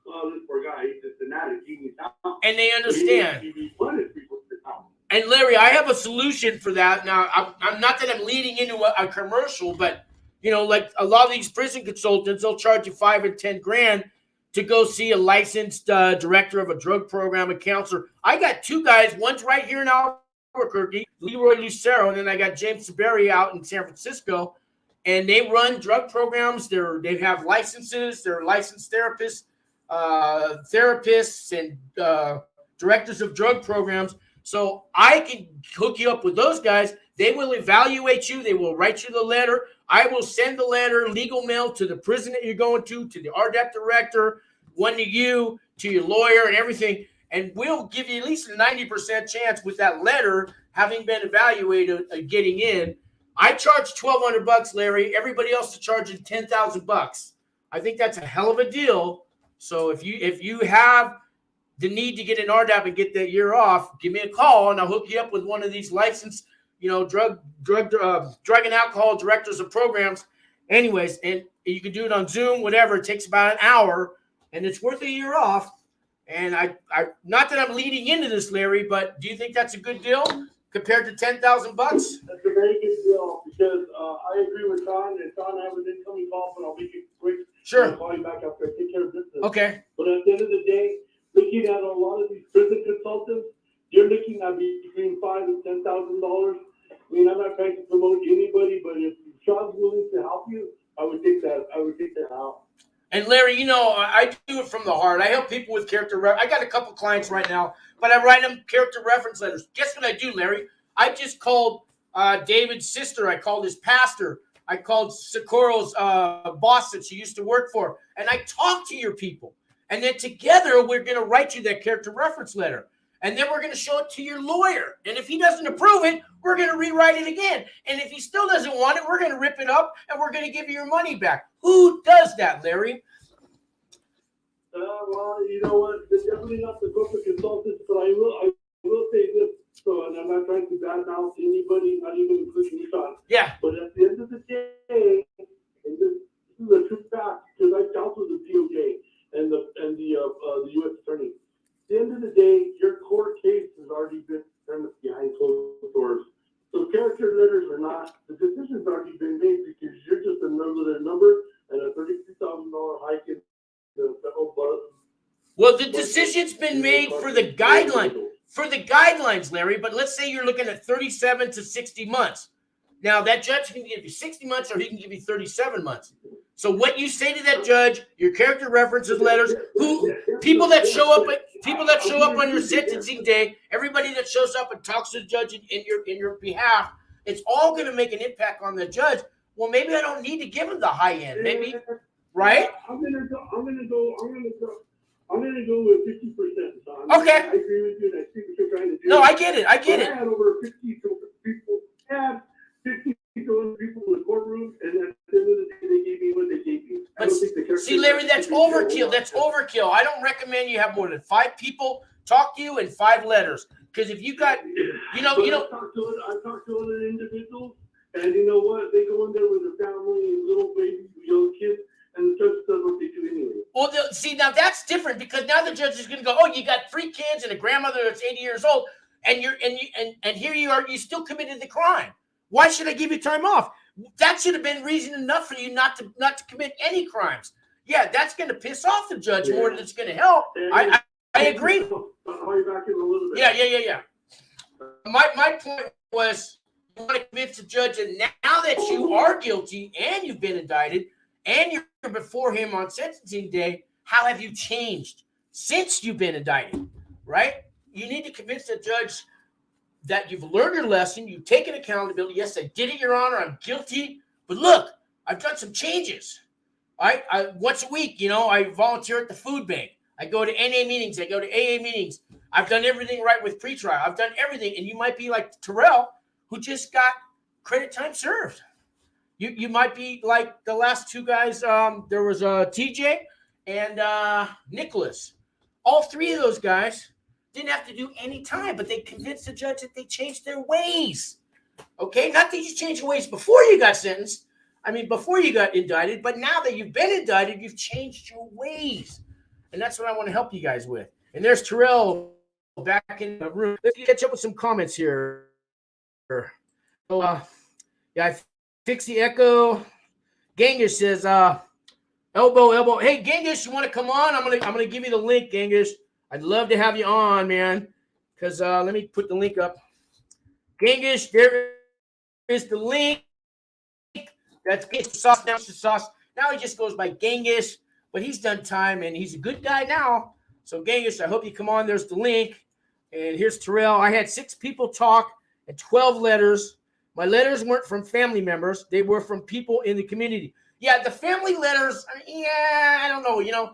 oh, this poor guy, he's just an addict, he needs help. And they understand. He punished people for help. And Larry, I have a solution for that. Now, I'm not that I'm leading into a commercial, but like a lot of these prison consultants, they'll charge you $5 or $10,000 to go see a licensed director of a drug program, a counselor. I got two guys. One's right here in Albuquerque, Leroy Lucero, and then I got James Saberi out in San Francisco. And they run drug programs. They have licenses. They're licensed therapists and directors of drug programs. So I can hook you up with those guys. They will evaluate you. They will write you the letter. I will send the letter, legal mail, to the prison that you're going to the RDAP director, one to you, to your lawyer and everything. And we'll give you at least a 90% chance with that letter having been evaluated getting in. I charge $1,200, Larry. Everybody else is charging $10,000. I think that's a hell of a deal. So if you have the need to get an RDAP and get that year off, give me a call and I'll hook you up with one of these licensed, drug and alcohol directors of programs. Anyways, and you can do it on Zoom, whatever. It takes about an hour, and it's worth a year off. And I not that I'm leading into this, Larry, but do you think that's a good deal compared to $10,000? That's a very good deal, because I agree with Sean, and Sean, I have an incoming call, but I'll make it quick. Sure. I'll call you back after I take care of business. Okay. But at the end of the day, looking at a lot of these prison consultants, you're looking at between $5,000 and $10,000. I mean, I'm not trying to promote anybody, but if Sean's willing to help you, I would take that help. And Larry, I do it from the heart. I help people with character. I got a couple clients right now, but I write them character reference letters. Guess what I do, Larry? I just called David's sister. I called his pastor. I called Socorro's boss that she used to work for. And I talk to your people. And then together, we're going to write you that character reference letter. And then we're going to show it to your lawyer. And if he doesn't approve it, we're going to rewrite it again. And if he still doesn't want it, we're going to rip it up and we're going to give you your money back. Who does that, Larry? Well, you know what? It's definitely not the corporate consultants, but I will say this. So, and I'm not trying to badmouth anybody, not even including you, Sean. Yeah. But at the end of the day, and this is a true fact, because I counseled the DOJ and the U.S. Attorney. At the end of the day, your court case has already been determined behind closed doors. So character letters are not, the decision's already been made because you're just another number and a $33,000 hike in the federal budget. Well, the decision's been made for the guidelines, Larry, but let's say you're looking at 37 to 60 months. Now, that judge can give you 60 months or he can give you 37 months. So what you say to that judge, your character references letters, people that show up on your sentencing day, everybody that shows up and talks to the judge in your behalf, it's all going to make an impact on the judge. Well, maybe I don't need to give him the high end. Maybe, right? I'm gonna go with 50%. Son. Okay. I agree with you, and I see what you're trying to do. No, I get it. I had over 50 people. Had 50 people in the courtroom, and at the end of the day, they gave me what they gave me. But see, Larry, that's overkill. That's overkill. I don't recommend you have more than 5 people talk to you and 5 letters. Because if you got, I talked to other individuals, and you know what? They go in there with their family and little babies, young kids, and the judge does what they do anyway. Well, see, now that's different because now the judge is going to go, oh, you got 3 kids and a grandmother that's 80 years old, and here you are, you still committed the crime. Why should I give you time off? That should have been reason enough for you not to commit any crimes. Yeah, that's going to piss off the judge more than it's going to help. I agree. Yeah. My point was, you want to convince the judge that now that you are guilty and you've been indicted and you're before him on sentencing day, how have you changed since you've been indicted, right? You need to convince the judge that you've learned your lesson, you've taken accountability. Yes, I did it, Your Honor, I'm guilty. But look, I've done some changes. I once a week, I volunteer at the food bank. I go to NA meetings. I go to AA meetings. I've done everything right with pretrial. I've done everything. And you might be like Terrell, who just got credit time served. You might be like the last 2 guys. There was TJ and Nicholas. All 3 of those guys didn't have to do any time, but they convinced the judge that they changed their ways. Okay? Not that you changed your ways before you got sentenced. I mean, before you got indicted, but now that you've been indicted, you've changed your ways. And that's what I want to help you guys with. And there's Terrell back in the room. Let's catch up with some comments here. So, I fix the echo. Genghis says, elbow. Hey, Genghis, you want to come on? I'm gonna give you the link, Genghis. I'd love to have you on, man. Because let me put the link up. Genghis, there is the link. That's Sauce. Now Sauce. Now he just goes by Genghis, but he's done time and he's a good guy now. So Genghis, I hope you come on. There's the link. And here's Terrell. I had 6 people talk and 12 letters. My letters weren't from family members. They were from people in the community. Yeah, the family letters, I don't know.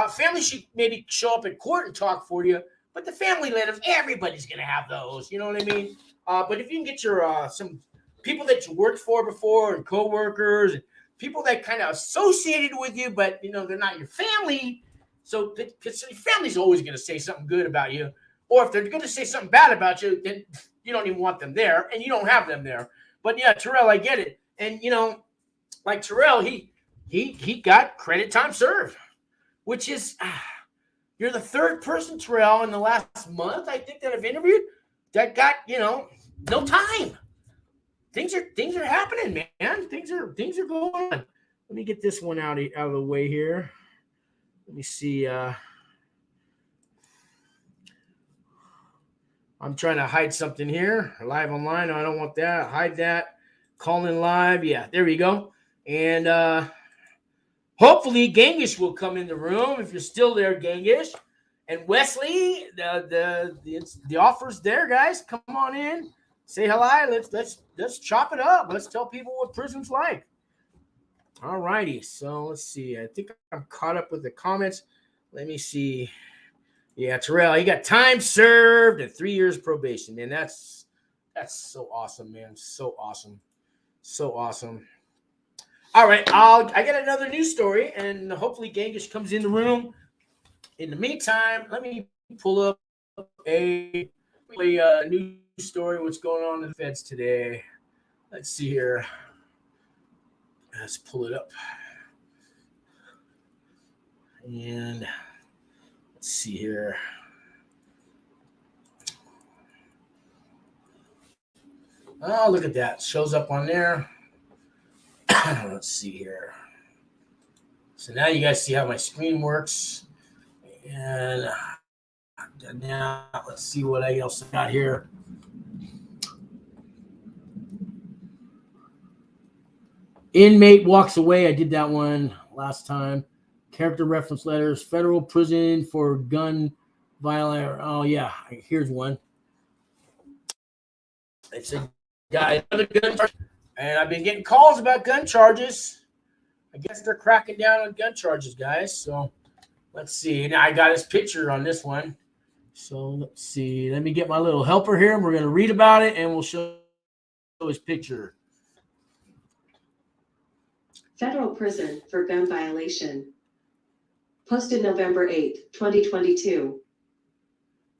Family should maybe show up in court and talk for you. But the family letters, everybody's going to have those. You know what I mean? But if you can get your some people that you worked for before and coworkers and people that kind of associated with you, but, they're not your family. So because your family's always going to say something good about you. Or if they're going to say something bad about you, then you don't even want them there and you don't have them there. But yeah, Terrell, I get it. And, like Terrell, he got credit time served, which is, you're the 3rd person, Terrell, in the last month, I think, that I've interviewed that got, no time. Things are happening, man. Things are going on. Let me get this one out of the way here. Let me see. I'm trying to hide something here. Live online. I don't want that. Hide that. Call in live. Yeah, there we go. And hopefully Genghis will come in the room if you're still there, Genghis. And Wesley, the offer's there, guys. Come on in. Say hello. Let's chop it up. Let's tell people what prison's like. All righty. So let's see. I think I'm caught up with the comments. Let me see. Yeah, Terrell, he got time served and 3 years probation, man. That's so awesome, man. So awesome. So awesome. All right, I got another news story, and hopefully Genghis comes in the room. In the meantime, let me pull up a news story. What's going on in the feds today? Let's see here. Let's pull it up. And let's see here. Oh, look at that. Shows up on there. Let's see here. So now you guys see how my screen works. And now let's see what else I got here. Inmate walks away. I did that one last time. Character reference letters. Federal prison for gun violence. Oh, yeah. Here's one. It said, got another gun charge. And I've been getting calls about gun charges. I guess they're cracking down on gun charges, guys. So let's see. Now I got his picture on this one. So let's see. Let me get my little helper here. We're going to read about it, and we'll show his picture. Federal prison for gun violation. Posted November 8, 2022.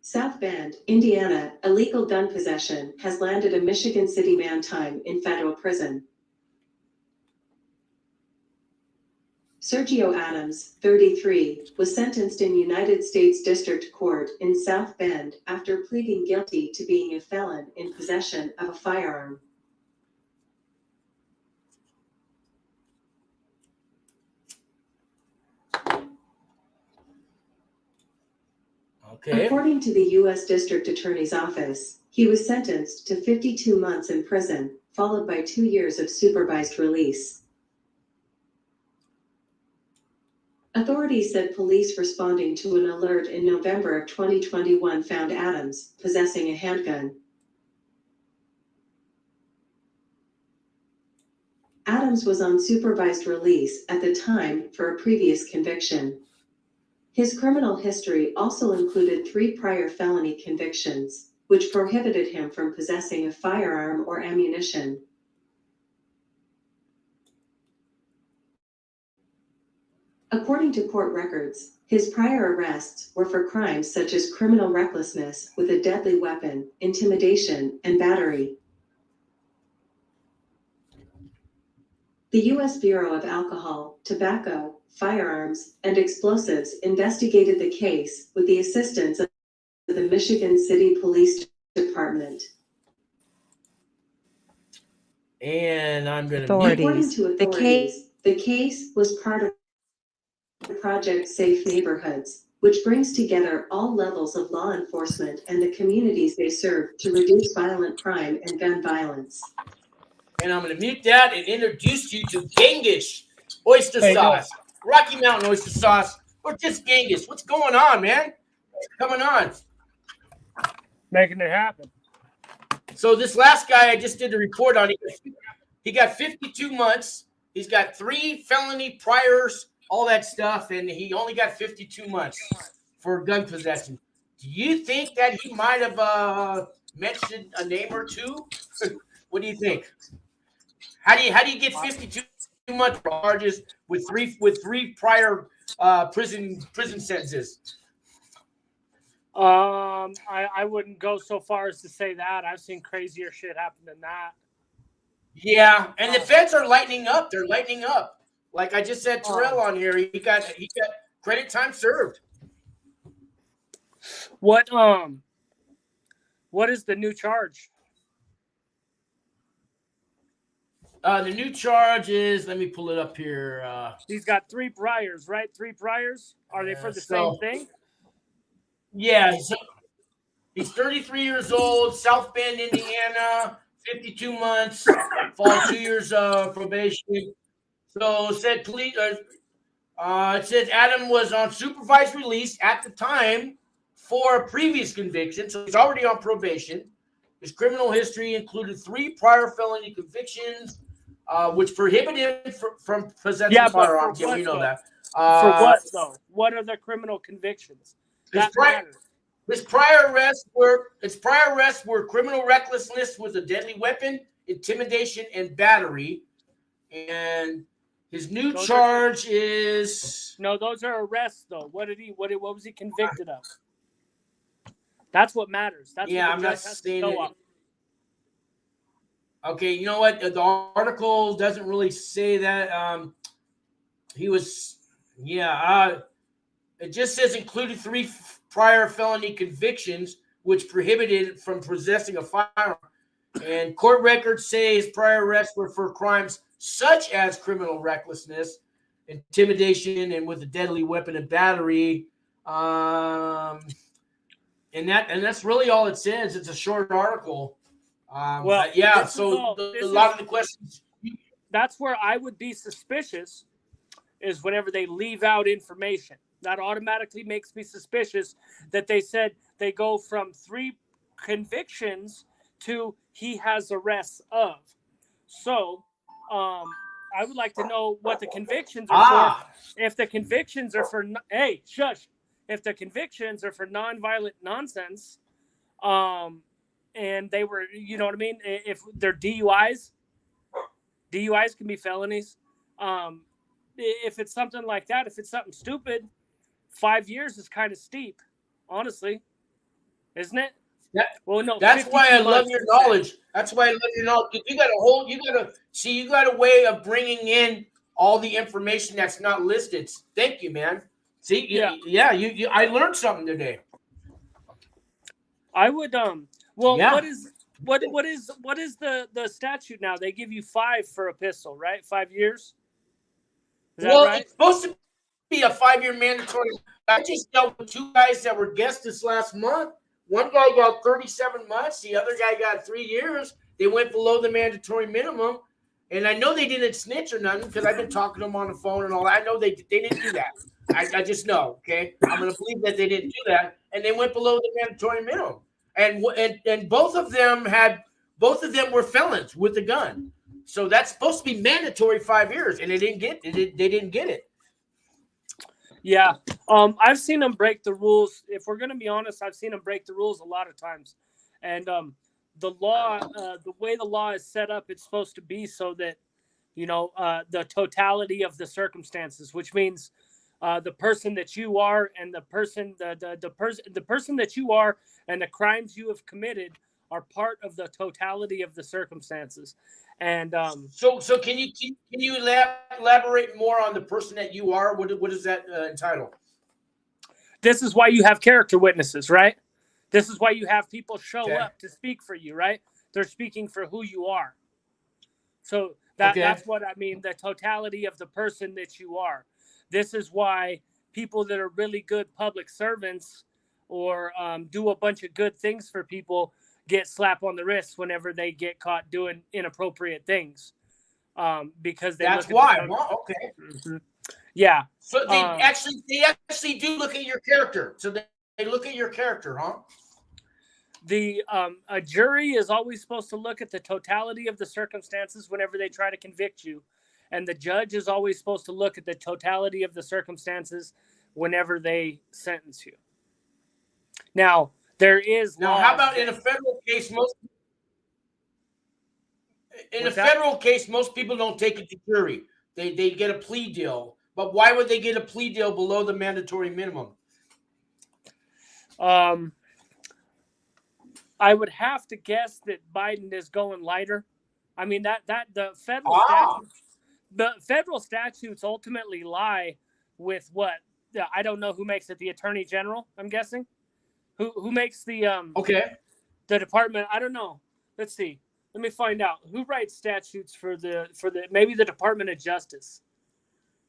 South Bend, Indiana, illegal gun possession has landed a Michigan City man time in federal prison. Sergio Adams, 33, was sentenced in United States District Court in South Bend after pleading guilty to being a felon in possession of a firearm. Okay. According to the U.S. District Attorney's Office, he was sentenced to 52 months in prison, followed by 2 years of supervised release. Authorities said police responding to an alert in November of 2021 found Adams possessing a handgun. Adams was on supervised release at the time for a previous conviction. His criminal history also included 3 prior felony convictions, which prohibited him from possessing a firearm or ammunition. According to court records, his prior arrests were for crimes such as criminal recklessness with a deadly weapon, intimidation, and battery. The U.S. Bureau of Alcohol, Tobacco, Firearms, and Explosives investigated the case with the assistance of the Michigan City Police Department. And I'm going to According Authorities. to authorities, the case was part of Project Safe Neighborhoods, which brings together all levels of law enforcement and the communities they serve to reduce violent crime and gun violence. And I'm going to mute that and introduce you to Genghis oyster sauce, Rocky Mountain oyster sauce, or just Genghis. What's going on, man? What's coming on? Making it happen. So this last guy I just did the report on, he got 52 months. He's got 3 felony priors, all that stuff, and he only got 52 months for gun possession. Do you think that he might have mentioned a name or two? What do you think? How do you get 52 months charges with three prior prison sentences? I wouldn't go so far as to say that. I've seen crazier shit happen than that. Yeah, and the feds are lightening up. They're lightening up. Like I just said, Terrell on here, he got credit time served. What is the new charge? The new charge is, let me pull it up here. He's got 3 priors, right? 3 priors? Are they for the same thing? Yeah, he's 33 years old, South Bend, Indiana, 52 months, falls 2 years probation. So it said it says Adam was on supervised release at the time for a previous conviction, so he's already on probation. His criminal history included 3 prior felony convictions, which prohibit him from possessing firearms. Yeah, we know that. For what though? What are the criminal convictions? That matters. His prior arrests were criminal recklessness with a deadly weapon, intimidation, and battery. And his new charge is those are arrests though. What was he convicted of? That's what matters. That's yeah, what I'm not saying it. up. Okay, you know what? The article doesn't really say that. He was, it just says included 3 prior felony convictions, which prohibited from possessing a firearm. And court records say his prior arrests were for crimes such as criminal recklessness, intimidation, and with a deadly weapon and battery. And that's really all it says. It's a short article. But yeah, so a lot of the questions. That's where I would be suspicious is whenever they leave out information. That automatically makes me suspicious that they said they go from 3 convictions to he has arrests of. So I would like to know what the convictions are for. If the convictions are for if the convictions are for nonviolent nonsense, and they were, you know what I mean? If they're DUIs can be felonies. If it's something like that, if it's something stupid, 5 years is kind of steep, honestly, isn't it? Yeah. Well, no. That's why I love your knowledge. That's why I love your knowledge. You got a way of bringing in all the information that's not listed. Thank you, man. See, you I learned something today. I would what is the statute now? They give you 5 for a pistol, right? 5 years. Is that right? It's supposed to be a 5-year mandatory. I just dealt with 2 guys that were guests this last month. One guy got 37 months. The other guy got 3 years. They went below the mandatory minimum. And I know they didn't snitch or nothing because I've been talking to them on the phone and all that. I know they didn't do that. I just know, okay? I'm going to believe that they didn't do that. And they went below the mandatory minimum. And both of them were felons with a gun. So that's supposed to be mandatory 5 years, and they didn't get it. Yeah. I've seen them break the rules. If we're going to be honest, I've seen them break the rules a lot of times. And the law, the way the law is set up, it's supposed to be so that, the totality of the circumstances, which means the person that you are and the person that you are and the crimes you have committed are part of the totality of the circumstances. And so can you elaborate more on the person that you are? What is that entitled? This is why you have character witnesses, right? This is why you have people show up to speak for you, right? They're speaking for who you are. So that's what I mean, the totality of the person that you are. This is why people that are really good public servants or do a bunch of good things for people get slapped on the wrist whenever they get caught doing inappropriate things, because that's why. Okay. Mm-hmm. Yeah. So they actually do look at your character. So they look at your character, huh? A jury is always supposed to look at the totality of the circumstances whenever they try to convict you, and the judge is always supposed to look at the totality of the circumstances whenever they sentence you. Now. There is how about in a federal case? Federal case, most people don't take it to jury. They get a plea deal. But why would they get a plea deal below the mandatory minimum? I would have to guess that Biden is going lighter. I mean that the federal statutes ultimately lie with what? I don't know who makes it, the Attorney General, I'm guessing. Who makes the the department? I don't know. Let's see. Let me find out. Who writes statutes for the maybe the Department of Justice?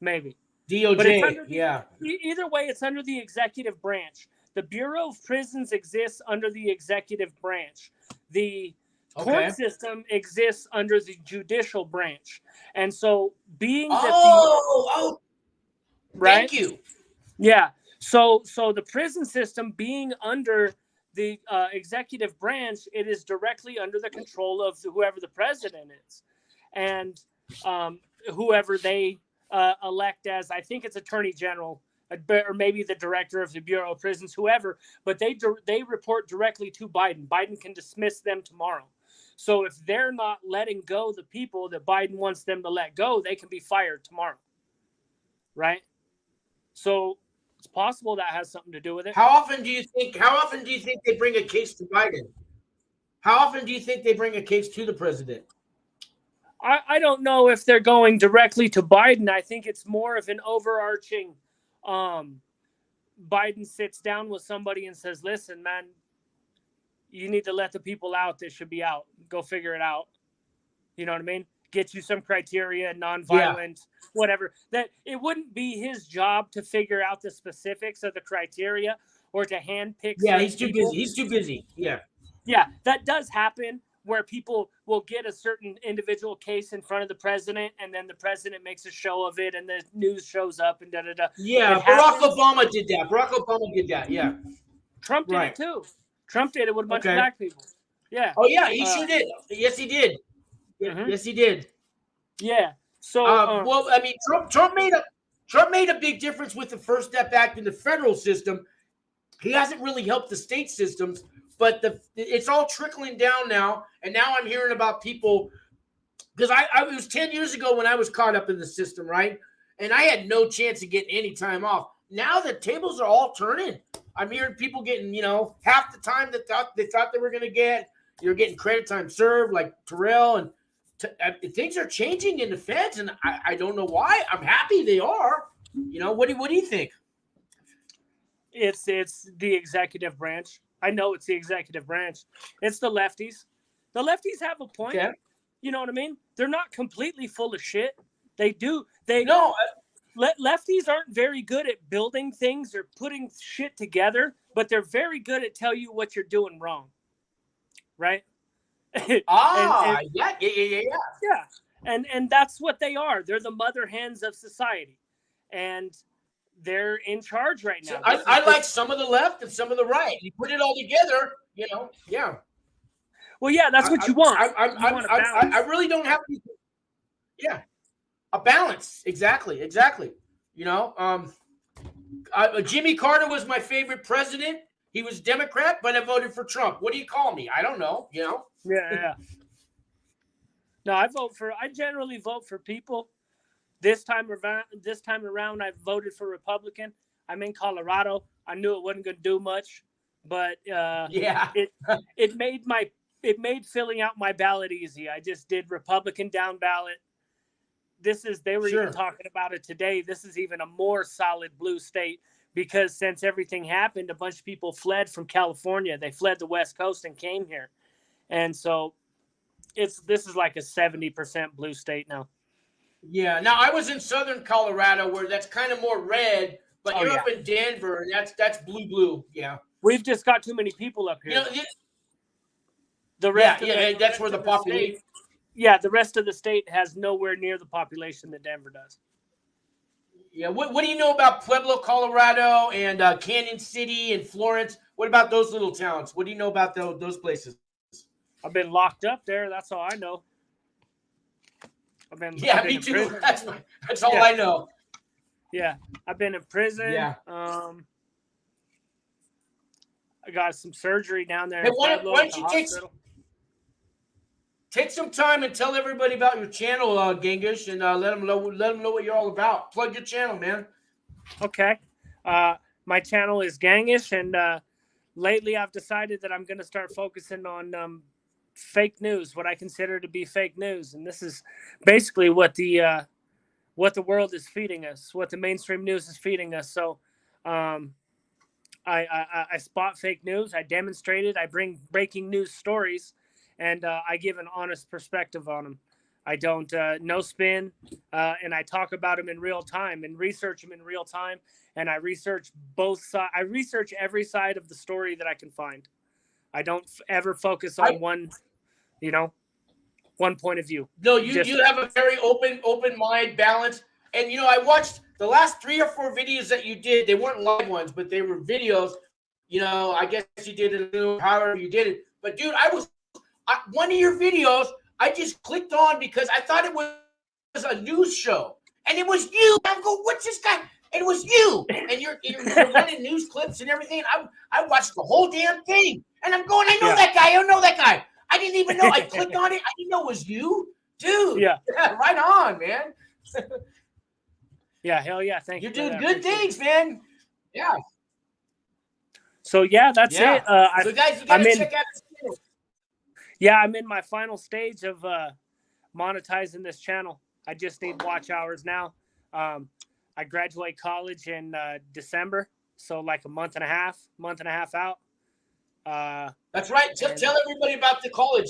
Maybe. DOJ. Either way, it's under the executive branch. The Bureau of Prisons exists under the executive branch. The court system exists under the judicial branch. And so being that right? Thank you. Yeah. So the prison system being under the executive branch, it is directly under the control of whoever the president is, and whoever they elect as, I think it's Attorney General or maybe the director of the Bureau of Prisons, whoever, but they report directly to Biden. Biden can dismiss them tomorrow. So if they're not letting go the people that Biden wants them to let go, they can be fired tomorrow. Right? So it's possible that has something to do with it. How often do you think they bring a case to Biden? How often do you think they bring a case to the president? I don't know if they're going directly to Biden. I think it's more of an overarching Biden sits down with somebody and says, listen, man, you need to let the people out that should be out. Go figure it out. You know what I mean? Get you some criteria, nonviolent, whatever. That it wouldn't be his job to figure out the specifics of the criteria or to handpick. Yeah, he's too busy. He's too busy. Yeah. Yeah, that does happen where people will get a certain individual case in front of the president and then the president makes a show of it and the news shows up and da-da-da. Yeah, Barack Obama did that. Yeah. Trump did it too. Trump did it with a bunch of black people. Yeah. Oh, yeah, he sure did. Yes, he did. Yes, he did. Yeah. So, well, I mean, Trump made a big difference with the First Step Act in the federal system. He hasn't really helped the state systems, but it's all trickling down now. And now I'm hearing about people, because it was 10 years ago when I was caught up in the system, right? And I had no chance of getting any time off. Now the tables are all turning. I'm hearing people getting, half the time that they thought they were going to get. You're getting credit time served, like Terrell, and things are changing in the feds, and I don't know why. I'm happy they are. What do you think? It's the executive branch. I know it's the executive branch. It's the lefties. The lefties have a point. Okay. You know what I mean? They're not completely full of shit. Lefties aren't very good at building things or putting shit together, but they're very good at tell you what you're doing wrong. Right? Yeah. And that's what they are. They're the mother hens of society. And they're in charge right now. So I like some of the left and some of the right. You put it all together, yeah. Well, yeah, that's what you want. I really don't have any. Yeah, a balance. Exactly. Jimmy Carter was my favorite president. He was Democrat, but I voted for Trump. What do you call me? I don't know. Yeah. No, I generally vote for people. This time around, I voted for Republican. I'm in Colorado. I knew it wasn't going to do much, but it made filling out my ballot easy. I just did Republican down ballot. They were even talking about it today. This is even a more solid blue state because since everything happened, a bunch of people fled from California. They fled the West Coast and came here, and so this is like a 70% blue state now. Yeah. Now I was in southern Colorado where that's kind of more red, but you're up in Denver and that's blue. Yeah. We've just got too many people up here. The rest that's where the population. Yeah, the rest of the state has nowhere near the population that Denver does. Yeah. What do you know about Pueblo, Colorado, and Canyon City and Florence? What about those little towns? What do you know about those places? I've been locked up there. That's all I know. Me too. That's all I know. Yeah, I've been in prison. Yeah. I got some surgery down there. Hey, why don't you take some time and tell everybody about your channel, Genghis, and let them know what you're all about. Plug your channel, man. Okay. My channel is Genghis, and lately I've decided that I'm going to start focusing on fake news, what I consider to be fake news, and this is basically what the world is feeding us, what the mainstream news is feeding us. So I spot fake news, I demonstrate it, I bring breaking news stories, and I give an honest perspective on them. I don't no spin, and I talk about them in real time and research them in real time, and I research both sides. I research every side of the story that I can find. I don't ever focus on one point of view. No, you have a very open mind, balance. And I watched the last 3 or 4 videos that you did. They weren't live ones, but they were videos. I guess you did it however you did it. But dude, one of your videos I just clicked on because I thought it was a news show, and it was you. I'm going, what's this guy? It was you, and you're running news clips and everything. I watched the whole damn thing, and I'm going, I know that guy. I don't know that guy. I didn't even know. I clicked on it. I didn't know it was you, dude. Yeah. Right on, man. Yeah, hell yeah. Thank you. You're doing good things, man. Yeah. So yeah, that's it. So guys, you gotta check out his channel. Yeah, I'm in my final stage of monetizing this channel. I just need watch hours now. I graduate college in December, so like a month and a half out. That's right. Tell everybody about the college.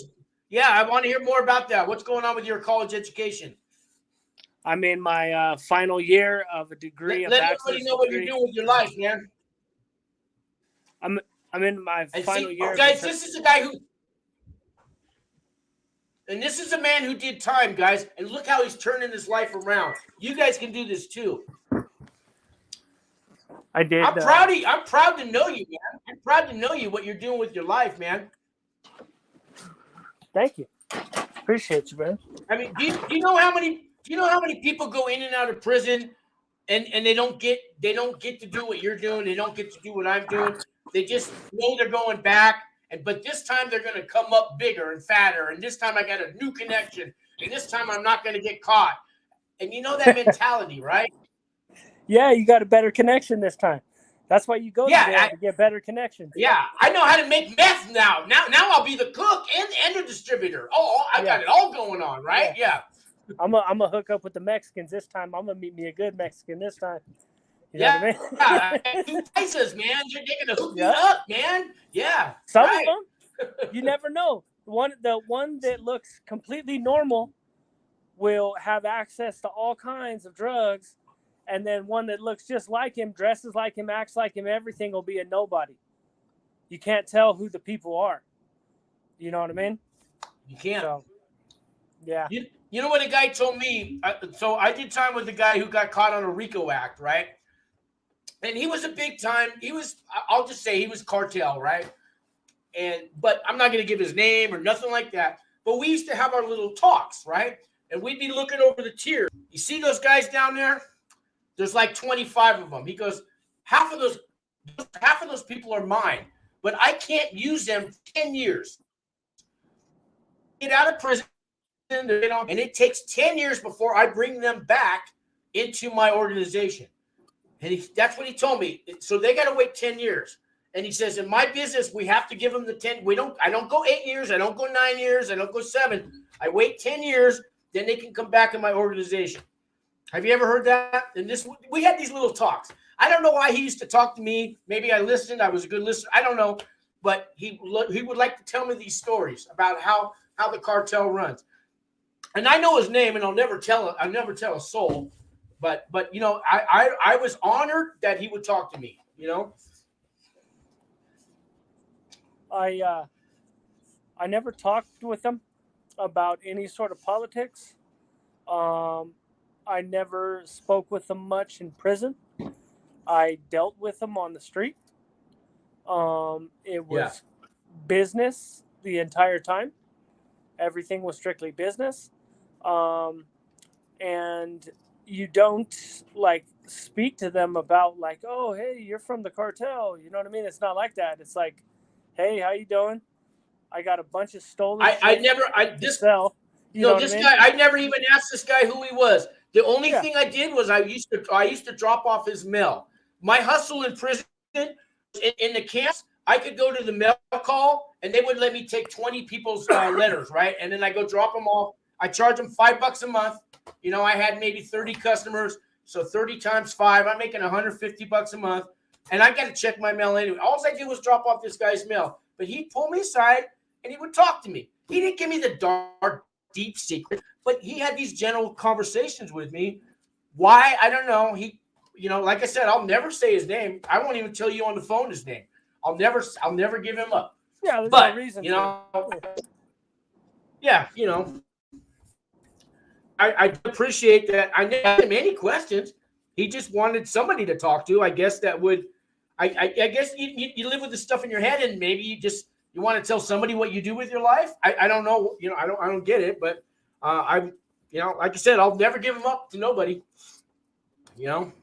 Yeah, I want to hear more about that. What's going on with your college education? I'm in my final year of a degree. Let everybody know what you're doing with your life, man. I'm in my final year. Guys, this is a guy who, and this is a man who did time, guys, and look how he's turning his life around. You guys can do this too. I did. I'm proud of you. I'm proud to know you, man. I'm proud to know you. What you're doing with your life, man. Thank you. Appreciate you, man. I mean, do you know how many people go in and out of prison, and they don't get to do what you're doing. They don't get to do what I'm doing. They just know they're going back, but this time they're going to come up bigger and fatter. And this time I got a new connection. And this time I'm not going to get caught. And you know that mentality, right? Yeah, you got a better connection this time. That's why you go to get better connections. Yeah, I know how to make meth now. Now I'll be the cook and the distributor. Oh, I got it all going on, right? Yeah. I'm gonna hook up with the Mexicans this time. I'm gonna meet me a good Mexican this time. You know what I mean? Two prices, man. They're gonna hook you up, man. Yeah. Some of them, you never know. The one that looks completely normal will have access to all kinds of drugs, and then one that looks just like him, dresses like him, acts like him, everything will be a nobody. You can't tell who the people are. You know what I mean? You can't. So, yeah. You know what a guy told me? So I did time with a guy who got caught on a RICO act, right? And he was a big time. I'll just say he was cartel, right? But I'm not going to give his name or nothing like that. But we used to have our little talks, right? And we'd be looking over the tiers. You see those guys down there? There's like 25 of them. He goes, half of those people are mine, but I can't use them for 10 years. Get out of prison, and it takes 10 years before I bring them back into my organization. And that's what he told me. So they got to wait 10 years. And he says, in my business, we have to give them the 10. I don't go 8 years. I don't go 9 years. I don't go 7. I wait 10 years. Then they can come back in my organization. Have you ever heard that? And we had these little talks. I don't know why he used to talk to me. Maybe I listened. I was a good listener. I don't know. But he would like to tell me these stories about how the cartel runs. And I know his name, and I'll never tell a soul. But you know, I was honored that he would talk to me, you know. I never talked with him about any sort of politics. I never spoke with him much in prison. I dealt with him on the street. It was business the entire time. Everything was strictly business. And you don't like speak to them about like, oh, hey, you're from the cartel. You know what I mean? It's not like that. It's like, hey, how you doing? I got a bunch of stolen. I never even asked this guy who he was. The only thing I did was I used to drop off his mail. My hustle in prison, in the camps, I could go to the mail call and they would let me take 20 people's letters, right? And then I go drop them off. I charge them $5 a month. You know, I had maybe 30 customers, so 30 times 5, I'm making $150 a month. And I got to check my mail anyway. All I did was drop off this guy's mail. But he'd pull me aside and he would talk to me. He didn't give me the dark, deep secret, but he had these general conversations with me. Why? I don't know. He, you know, like I said, I'll never say his name. I won't even tell you on the phone his name. I'll never give him up. Yeah, there's but no reason. You know, yeah, you know, I appreciate that. I didn't ask him any questions. He just wanted somebody to talk to. I guess that would. I guess you live with this stuff in your head, and maybe you want to tell somebody what you do with your life. I don't know. You know, I don't get it, but you know, like I said, I'll never give him up to nobody. You know.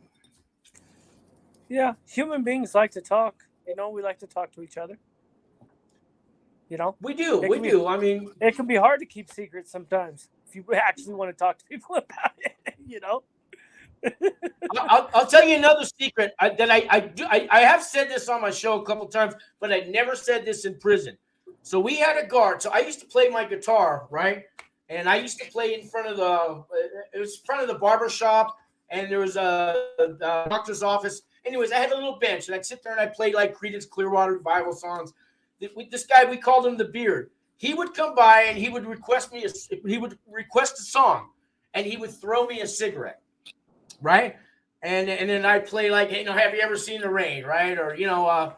Yeah, human beings like to talk. You know, we like to talk to each other. You know, We do. It We can be- do. I mean, it can be hard to keep secrets sometimes if you actually want to talk to people about it. You know. I'll tell you another secret that I do. I have said this on my show a couple times, but I never said this in prison. So we had a guard. So I used to play my guitar, right? And I used to play in front of it was in front of the barber shop, and there was a doctor's office. Anyways, I had a little bench, and I'd sit there and I'd play like Creedence Clearwater Revival songs. This guy, we called him the Beard. He would come by and he would request a song, and he would throw me a cigarette, right? And then I'd play like, you know, have you ever seen the rain, right? Or, you know,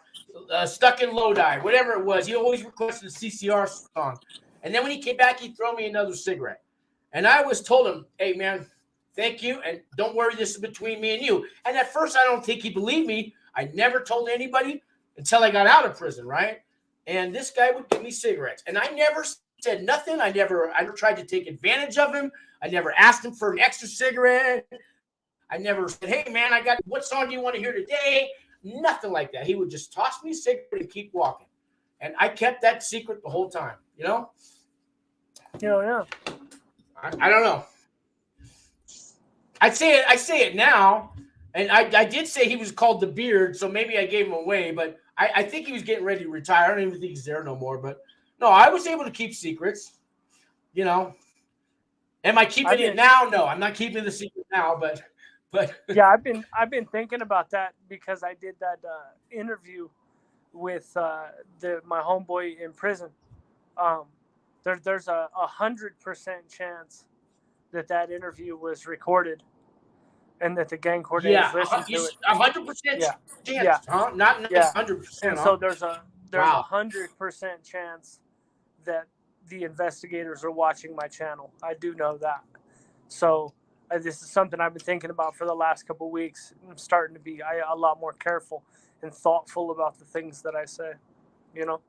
Stuck in Lodi, whatever it was. He always requested a CCR song. And then when he came back, he'd throw me another cigarette. And I always told him, hey, man, thank you. And don't worry, this is between me and you. And at first, I don't think he believed me. I never told anybody until I got out of prison, right? And this guy would give me cigarettes. And I never said nothing. I never tried to take advantage of him. I never asked him for an extra cigarette. I never said, hey, man, what song do you want to hear today? Nothing like that. He would just toss me a cigarette and keep walking. And I kept that secret the whole time, you know? Yeah. I don't know. I say it now, and I did say he was called the Beard, so maybe I gave him away, but I think he was getting ready to retire. I don't even think he's there no more. But no, I was able to keep secrets, you know. Am I keeping it now? No, I'm not keeping the secret now, but Yeah, I've been thinking about that because I did that interview with my homeboy in prison. There's a 100% chance that interview was recorded, and that the gang coordinators listened to it. 100% chance, Yeah. huh? Not 100%. And huh? so there's a Wow. 100% chance that the investigators are watching my channel. I do know that. So this is something I've been thinking about for the last couple of weeks. I'm starting to be a lot more careful and thoughtful about the things that I say. You know.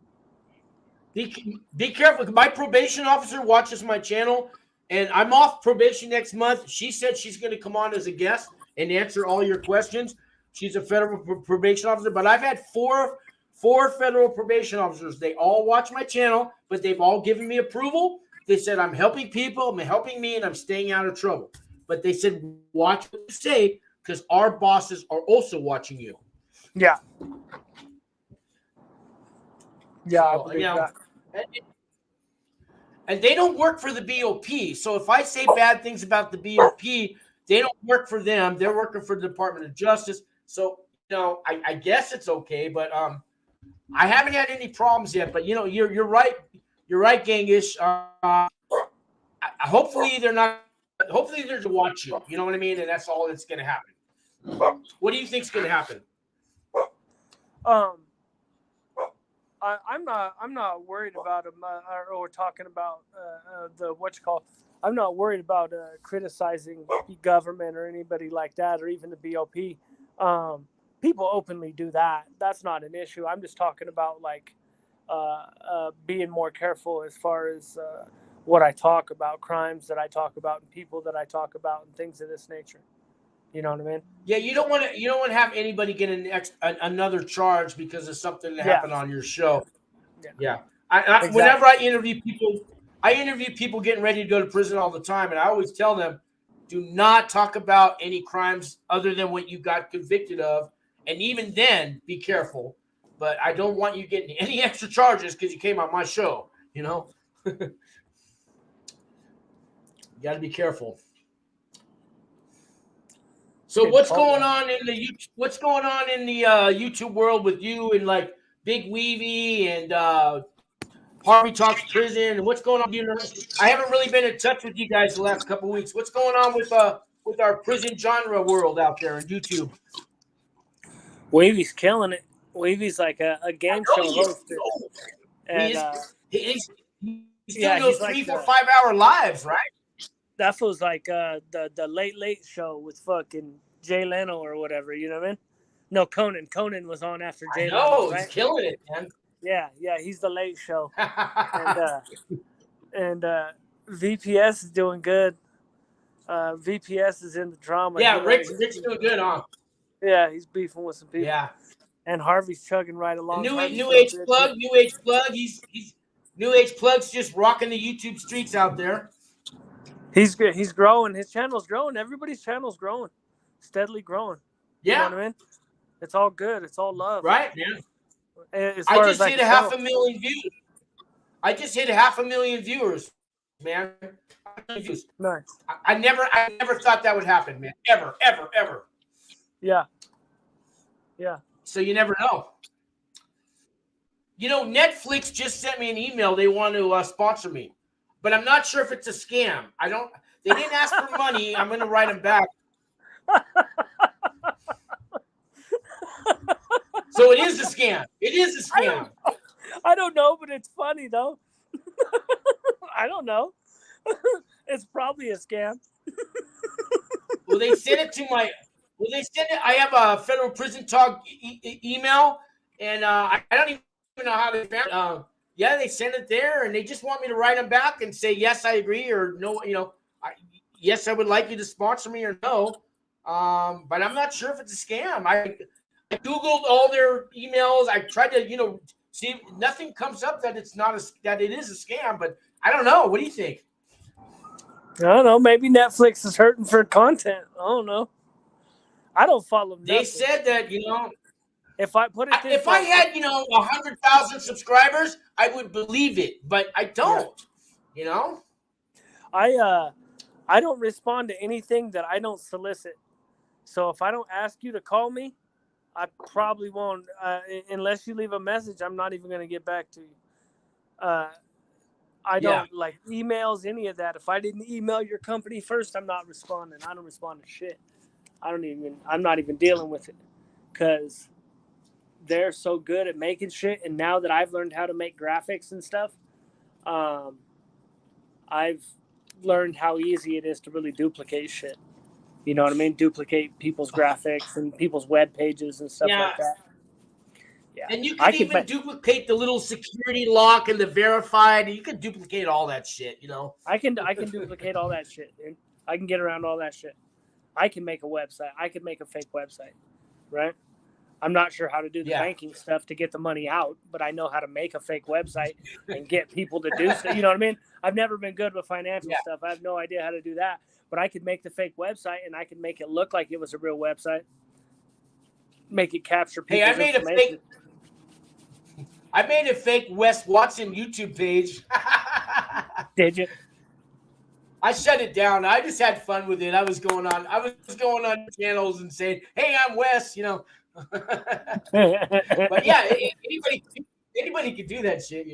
Be careful. My probation officer watches my channel, and I'm off probation next month. She said she's going to come on as a guest and answer all your questions. She's a federal probation officer, but I've had four federal probation officers. They all watch my channel, but they've all given me approval. They said I'm helping people, I'm helping me, and I'm staying out of trouble. But they said watch what you say because our bosses are also watching you. Yeah. Yeah, So, I believe that. And they don't work for the BOP. So if I say bad things about the BOP, they don't work for them. They're working for the Department of Justice. So, you know, I guess it's okay. But I haven't had any problems yet. But, you know, you're right. You're right, Gangish. Hopefully they're not. Hopefully they're to watch you. You know what I mean? And that's all that's going to happen. What do you think's going to happen? I'm not worried about him or talking about I'm not worried about criticizing the government or anybody like that, or even the BOP. People openly do that. That's not an issue. I'm just talking about like being more careful as far as what I talk about, crimes that I talk about, and people that I talk about, and things of this nature. You know what I mean? Yeah, you don't want to have anybody get another charge because of something that happened on your show. Yeah. Exactly. Whenever I interview people getting ready to go to prison all the time, and I always tell them, do not talk about any crimes other than what you got convicted of, and even then, be careful. But I don't want you getting any extra charges because you came on my show. You know, you got to be careful. So what's going on in the YouTube world with you and like Big Weavy and Harvey Talks Prison, and what's going on? I haven't really been in touch with you guys the last couple of weeks. What's going on with our prison genre world out there on YouTube? Weavy's killing it. Weavy's like a game show host. And he's doing those like 3, 4, 5 hour lives, right? That was like the late show with fucking Jay Leno or whatever, you know what I mean? No, Conan. Conan was on after Jay Leno. Right? He's killing it, man. Yeah, he's the late show. and VPS is doing good. VPS is in the drama. Yeah, Rick's doing good, huh? Yeah, he's beefing with some people. Yeah. And Harvey's chugging right along. New Harvey's Age still good, plug, too. New Age plug. He's New Age plug's just rocking the YouTube streets out there. He's good. He's growing. His channel's growing. Everybody's channel's growing, steadily growing. Yeah. You know what I mean? It's all good. It's all love. Right, man. As I far just as hit can a half tell. a million views. I just hit 500,000 viewers, man. Views. Nice. I never thought that would happen, man. Ever. Yeah. Yeah. So you never know. You know, Netflix just sent me an email. They want to sponsor me, but I'm not sure if it's a scam. They didn't ask for money. I'm going to write them back. So it is a scam. It is a scam. I don't know, but it's funny though. I don't know. It's probably a scam. Well, they sent it to my. Well, they sent it. I have a federal prison talk email, and I don't even know how they found it. Yeah, they sent it there, and they just want me to write them back and say yes, I agree, or no, yes, I would like you to sponsor me, or no. But I'm not sure if it's a scam. I Googled all their emails. I tried to, see, nothing comes up that it's not that it is a scam. But I don't know. What do you think? I don't know. Maybe Netflix is hurting for content. I don't know. I don't follow Netflix. They said that, if I put it this if way, I had, 100,000 subscribers, I would believe it, but I don't. I don't respond to anything that I don't solicit. So if I don't ask you to call me, I probably won't. Unless you leave a message, I'm not even going to get back to you. I don't like emails, any of that. If I didn't email your company first, I'm not responding. I don't respond to shit. I'm not even dealing with it because they're so good at making shit. And now that I've learned how to make graphics and stuff, I've learned how easy it is to really duplicate shit. You know what I mean? Duplicate people's graphics and people's web pages and stuff like that. Yeah. And you can even duplicate the little security lock and the verified. You can duplicate all that shit, I can duplicate all that shit, dude. I can get around all that shit. I can make a website. I can make a fake website, right? I'm not sure how to do the banking stuff to get the money out, but I know how to make a fake website and get people to do stuff. You know what I mean? I've never been good with financial stuff. I have no idea how to do that, but I could make the fake website and I could make it look like it was a real website. Make it capture people's information. I made a fake Wes Watson YouTube page. Did you? I shut it down. I just had fun with it. I was going on channels and saying, "Hey, I'm Wes," But yeah, anybody could do that shit,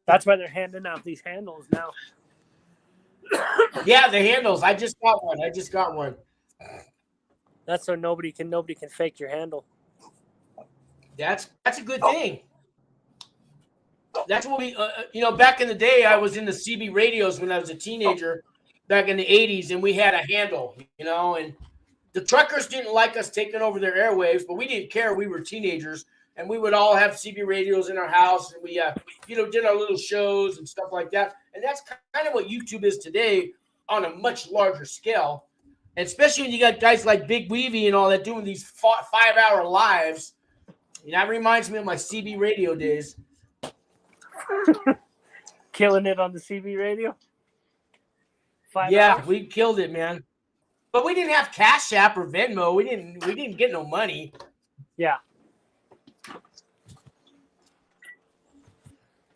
That's why they're handing out these handles now. Yeah, the handles. I just got one. That's so nobody can fake your handle. That's a good thing. That's what we, back in the day, I was in the CB radios when I was a teenager back in the 80s, and we had a handle, and the truckers didn't like us taking over their airwaves, but we didn't care. We were teenagers, and we would all have CB radios in our house, and we, did our little shows and stuff like that. And that's kind of what YouTube is today on a much larger scale, and especially when you got guys like Big Weavy and all that doing these 5-hour lives. That reminds me of my CB radio days. Killing it on the CB radio. 5 hours? We killed it, man. But we didn't have Cash App or Venmo. We didn't get no money. Yeah.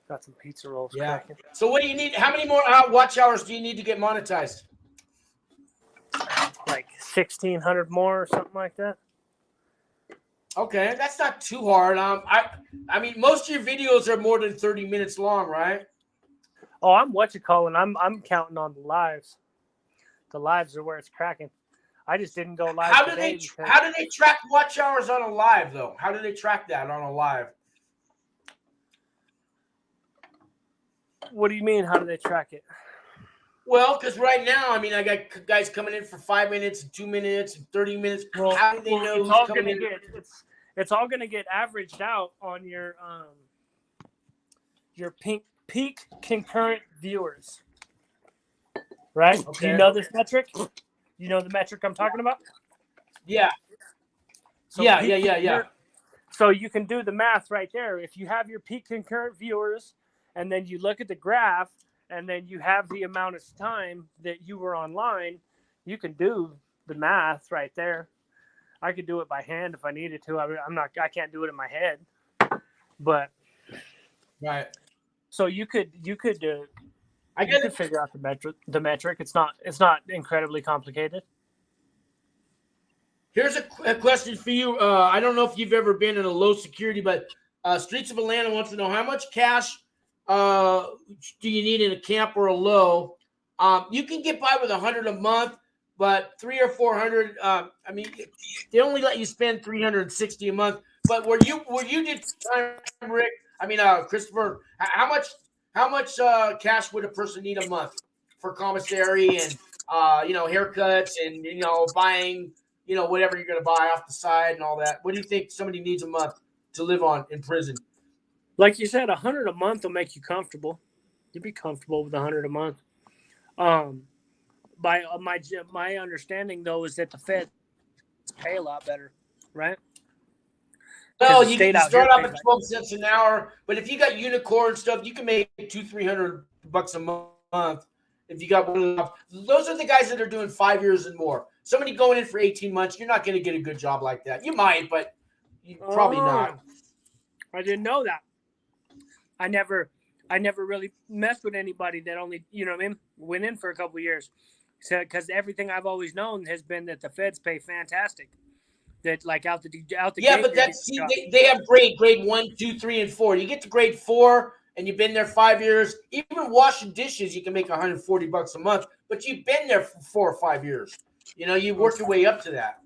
Got some pizza rolls. Yeah. Cracking. So what do you need? How many more watch hours do you need to get monetized? Like 1,600 more or something like that. Okay, that's not too hard. I mean, most of your videos are more than 30 minutes long, right? Oh, I'm I'm counting on the lives. The lives are where it's cracking. I just didn't go live. How do they track watch hours on a live though? How do they track that on a live? What do you mean? How do they track it? Well, because right now, I mean, I got guys coming in for 5 minutes, and 2 minutes, and 30 minutes. Well, how do they know who's coming in? It's all going to get averaged out on your peak concurrent viewers, right? Okay. Do you know this metric? You know the metric I'm talking about? Yeah. So Yeah. So you can do the math right there. If you have your peak concurrent viewers, and then you look at the graph, and then you have the amount of time that you were online, you can do the math right there. I could do it by hand if I needed to. I can't do it in my head, but Right. so you could I you get could it. figure out the metric. It's not incredibly complicated. Here's a question for you. I don't know if you've ever been in a low security, but Streets of Atlanta wants to know how much cash do you need in a camp or a low? You can get by with $100 a month, but $300 or $400. I mean, they only let you spend $360 a month. But where you did time, Rick? I mean, Christopher, how much cash would a person need a month for commissary and haircuts and buying whatever you're going to buy off the side and all that? What do you think somebody needs a month to live on in prison? Like you said, $100 a month will make you comfortable. You'd be comfortable with $100 a month. By my understanding though is that the feds pay a lot better, right? Well, you can start off at 12 cents an hour, but if you got unicorn stuff, you can make $200-300 a month. If you got one of those, those are the guys that are doing 5 years and more. Somebody going in for 18 months, you're not going to get a good job like that. You might, but you probably not. I didn't know that. I never really messed with anybody that only, went in for a couple of years. So, because everything I've always known has been that the feds pay fantastic. That like out the yeah, gate, but they have grade 1, 2, 3, and 4. You get to grade 4 and you've been there 5 years. Even washing dishes, you can make $140 a month, but you've been there for 4 or 5 years. You work your way up to that.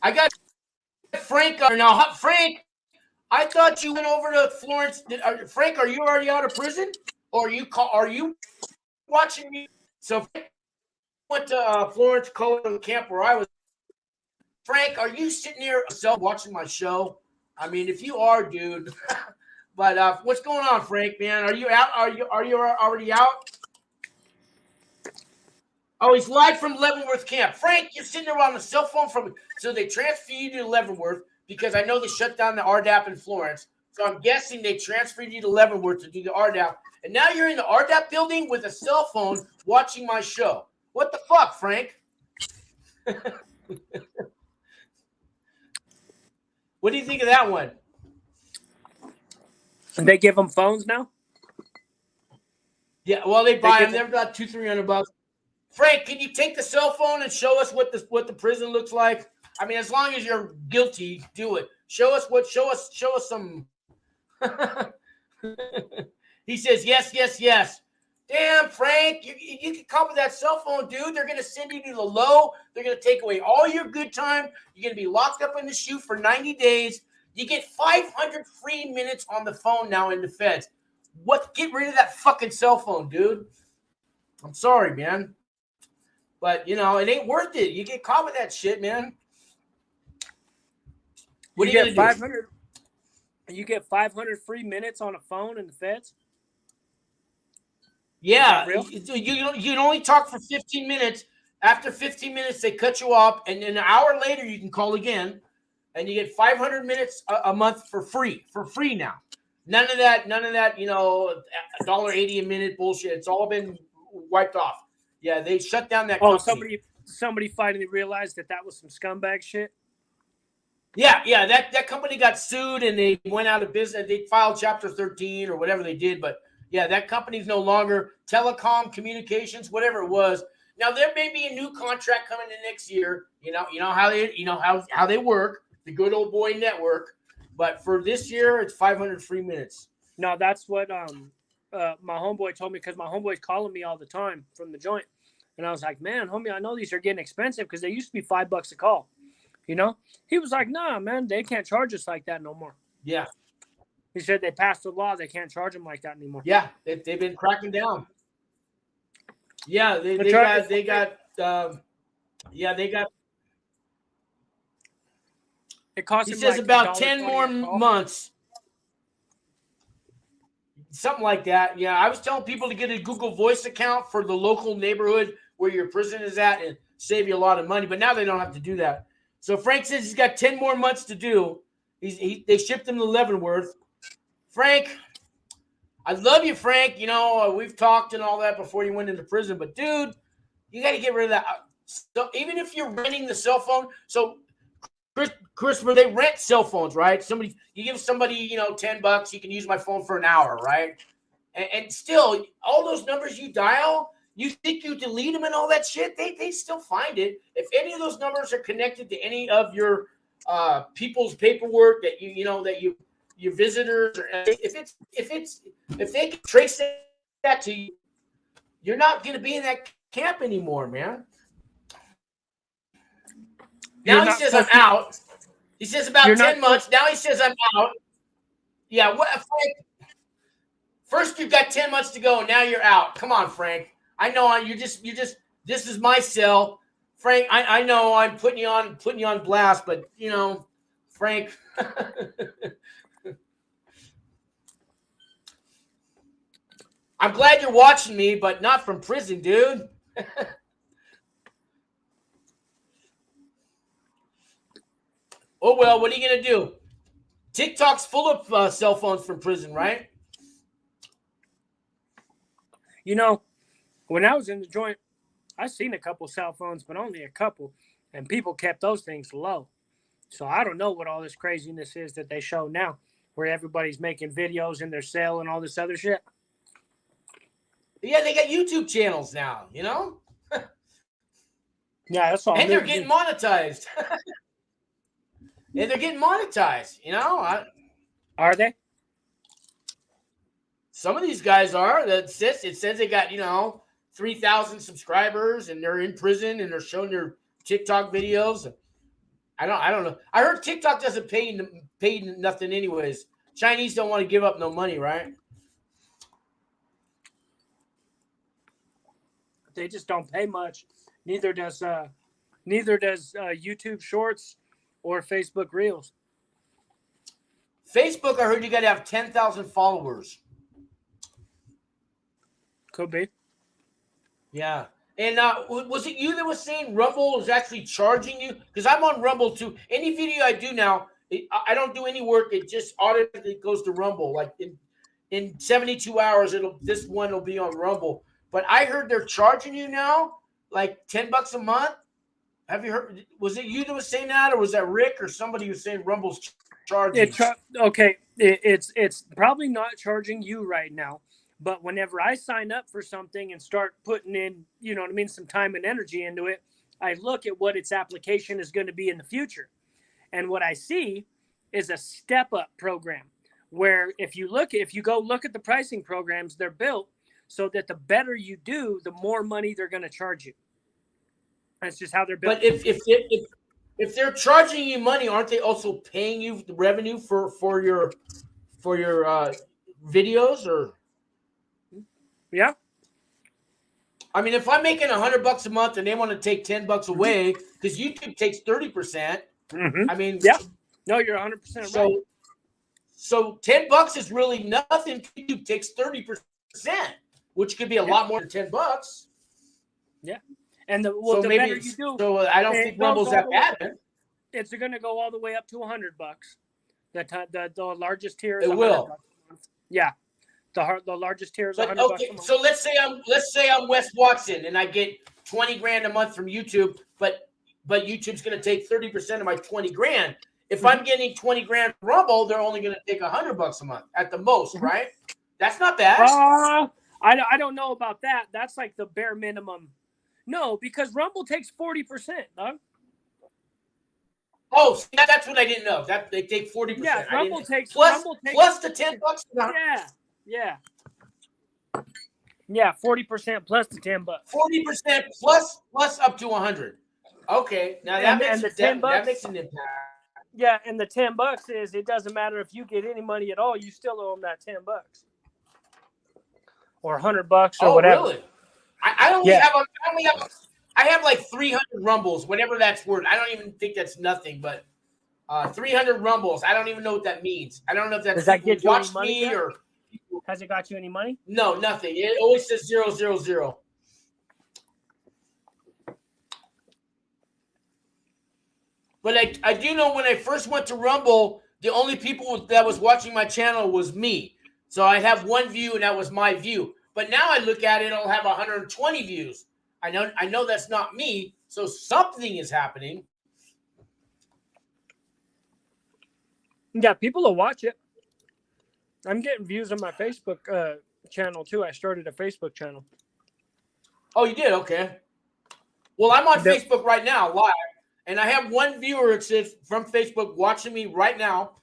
I got Frank now. Frank, I thought you went over to Florence. Frank, are you already out of prison, or are you watching me? So Frank went to Florence, Colorado camp where I was. Frank, are you sitting here yourself watching my show? I mean, if you are, dude. But what's going on, Frank? Man, are you out? Are you already out? Oh, he's live from Leavenworth camp. Frank, you're sitting there on the cell phone so they transfer you to Leavenworth because I know they shut down the RDAP in Florence. So I'm guessing they transferred you to Leavenworth to do the RDAP. And now you're in the RDAP building with a cell phone watching my show. What the fuck, Frank? What do you think of that one? They give them phones now? Yeah, well, they buy them. They're about $200-300. Frank, can you take the cell phone and show us what the prison looks like? I mean, as long as you're guilty, do it. Show us some. He says, yes. Damn, Frank, you can come with that cell phone, dude. They're going to send you to the low. They're going to take away all your good time. You're going to be locked up in the SHU for 90 days. You get 500 free minutes on the phone now in the feds. Get rid of that fucking cell phone, dude. I'm sorry, man. But, it ain't worth it. You get caught with that shit, man. What are you going to do? 500? You get 500 free minutes on a phone in the feds? Yeah. You can only talk for 15 minutes. After 15 minutes, they cut you off. And then an hour later, you can call again. And you get 500 minutes a month for free now. None of that, $1.80 a minute bullshit. It's all been wiped off. Yeah, they shut down that company. Somebody finally realized that was some scumbag shit. Yeah, that company got sued and they went out of business. They filed Chapter 13 or whatever they did, but yeah, that company's no longer telecom, communications, whatever it was. Now there may be a new contract coming in next year. You know how they work, the good old boy network. But for this year, it's 500 free minutes. No, that's what my homeboy told me because my homeboy's calling me all the time from the joint. And I was like, man, homie, I know these are getting expensive because they used to be $5 a call. He was like, nah, man, they can't charge us like that no more. Yeah. He said they passed a law. They can't charge them like that anymore. Yeah, they've been cracking down. Yeah, they got. It cost. He says about 10 more months. Something like that. Yeah, I was telling people to get a Google Voice account for the local neighborhood where your prison is at and save you a lot of money. But now they don't have to do that. So Frank says he's got 10 more months to do. They shipped him to Leavenworth. Frank, I love you, Frank. You know, we've talked and all that before you went into prison. But, dude, you got to get rid of that. So even if you're renting the cell phone. So, Christopher, they rent cell phones, right? You give somebody, you know, $10, you can use my phone for an hour, right? And still, all those numbers you dial, you think you delete them and all that shit, they still find it. If any of those numbers are connected to any of your people's paperwork that your visitors, if they can trace that to you, you're not going to be in that camp anymore, man. Now he says I'm out. He says about 10 months. Now he says I'm out. Yeah, what, Frank? First you got 10 months to go, and now you're out. Come on, Frank. I know you just. This is my cell, Frank. I know I'm putting you on blast, but you know, Frank. I'm glad you're watching me, but not from prison, dude. Oh, well, what are you going to do? TikTok's full of cell phones from prison, right? You know, when I was in the joint, I seen a couple cell phones, but only a couple, and people kept those things low. So I don't know what all this craziness is that they show now, where everybody's making videos in their cell and all this other shit. Yeah, they got YouTube channels now, you know? Yeah, that's all. And they're getting monetized. And they're getting monetized, you know? Are they? Some of these guys are. It says they got, 3,000 subscribers, and they're in prison, and they're showing their TikTok videos. I don't know. I heard TikTok doesn't pay nothing anyways. Chinese don't want to give up no money, right? They just don't pay much. Neither does YouTube Shorts or Facebook Reels. Facebook, I heard you got to have 10,000 followers. Could be. Yeah. And was it you that was saying Rumble is actually charging you? Because I'm on Rumble too. Any video I do now, I don't do any work. It just automatically goes to Rumble. Like in 72 hours, this one will be on Rumble. But I heard they're charging you now, like $10 a month. Have you heard? Was it you that was saying that, or was that Rick or somebody who was saying Rumble's charging? It's probably not charging you right now. But whenever I sign up for something and start putting in, some time and energy into it, I look at what its application is going to be in the future. And what I see is a step-up program where if you go look at the pricing programs, they're built so that the better you do, the more money they're going to charge you. That's just how they're built. But if they're charging you money, aren't they also paying you the revenue for your videos or? Yeah. I mean, if I'm making $100 a month and they want to take $10 away, because YouTube takes 30%. Mm-hmm. I mean, yeah. No, you're 100% right. So $10 is really nothing. YouTube takes 30%, which could be a lot more than $10. Yeah. And the better you do. So I don't think Rumble's that bad. It's going to go all the way up to $100. The largest tier is it $100 will. a month. Yeah. The largest tier is $100 a month. So let's say I'm Wes Watson and I get $20,000 a month from YouTube, but YouTube's going to take 30% of my $20,000. If I'm getting $20,000 from Rumble, they're only going to take $100 a month at the most, right? That's not bad. I don't know about that. That's like the bare minimum. No, because Rumble takes 40%, dog. Oh, see, that's what I didn't know. That they take 40%. Yeah, Rumble takes plus the $10. Yeah. Yeah, 40% plus the $10. 40% plus up to 100. Okay, now that makes an impact. Yeah, and the $10 is it doesn't matter if you get any money at all, you still owe them that $10 or $100 or whatever. Really? I have like 300 Rumbles, whatever that's worth. I don't even think that's nothing, but 300 Rumbles. I don't even know what that means. I don't know if that's does that get you any money me or has it got you any money? No, nothing. It always says 000. But I do know when I first went to Rumble, the only people that was watching my channel was me. So I have one view, and that was my view. But now I look at it, I'll have 120 views. I know that's not me, so something is happening. Yeah, people will watch it. I'm getting views on my Facebook channel too. I started a Facebook channel. Oh, you did? Okay. Well, I'm on Yep. Facebook right now, live, and I have one viewer, it says, from Facebook watching me right now.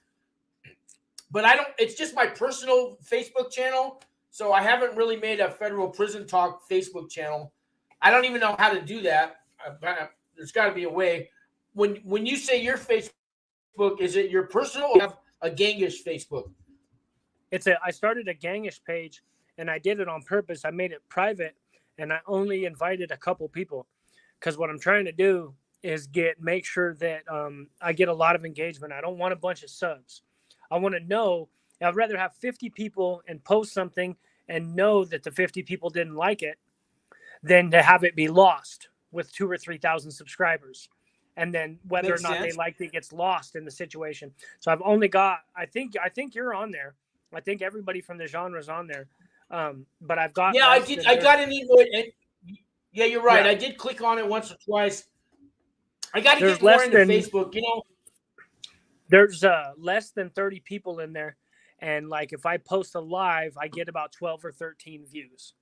But I don't, it's just my personal Facebook channel. So I haven't really made a Federal Prison Talk Facebook channel. I don't even know how to do that. There's got to be a way. When you say your Facebook, is it your personal or you have a gangish Facebook? I started a gangish page, and I did it on purpose. I made it private, and I only invited a couple people, because what I'm trying to do is make sure that I get a lot of engagement. I don't want a bunch of subs. I want to know. I'd rather have 50 people and post something and know that the 50 people didn't like it than to have it be lost with 2,000 or 3,000 subscribers. And then whether Makes or not sense. they liked it gets lost in the situation. So I've only got, I think you're on there. I think everybody from the genre is on there. But I've got. Yeah, I did. I got an invite. Yeah, you're right. Yeah. I did click on it once or twice. I got to There's get more less into than- Facebook. There's less than 30 people in there. And like if I post a live, I get about 12 or 13 views.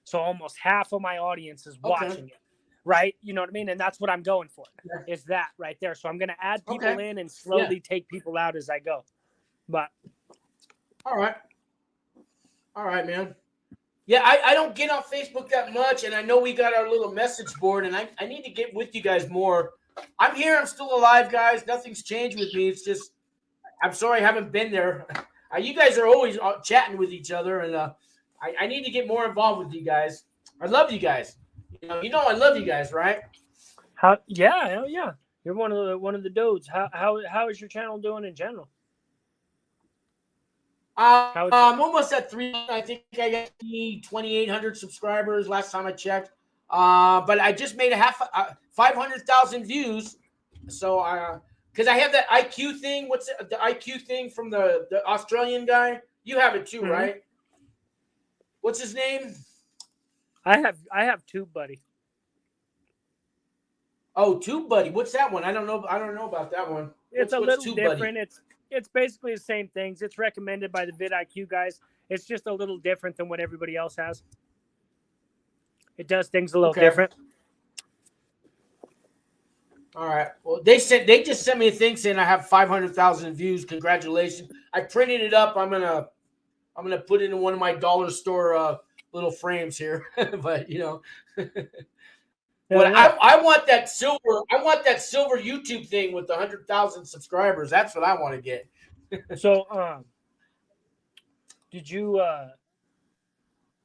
So almost half of my audience is watching it. Right? You know what I mean? And that's what I'm going for. Yeah. Is that right there. So I'm going to add people in and slowly take people out as I go. But all right, man. Yeah, I don't get on Facebook that much, and I know we got our little message board, and I need to get with you guys more. I'm here. I'm still alive, guys. Nothing's changed with me. It's just I'm sorry I haven't been there. You guys are always chatting with each other, and I need to get more involved with you guys. I love you guys. You know I love you guys, right? Yeah. You're one of the dudes. How is your channel doing in general? I'm almost at 3. I think I got 2,800 subscribers last time I checked. But I just made 500,000 views. So, because I have that IQ thing. What's the IQ thing from the Australian guy? You have it too, right? What's his name? I have TubeBuddy. Oh, TubeBuddy. What's that one? I don't know about that one. It's a little TubeBuddy? different. It's basically the same things. It's recommended by the vidIQ guys. It's just a little different than what everybody else has. It does things a little different. All right. Well, they just sent me a thing saying I have 500,000 views. Congratulations! I printed it up. I'm gonna put it in one of my dollar store little frames here. But But I want that silver. I want that silver YouTube thing with 100,000 subscribers. That's what I want to get. So, did you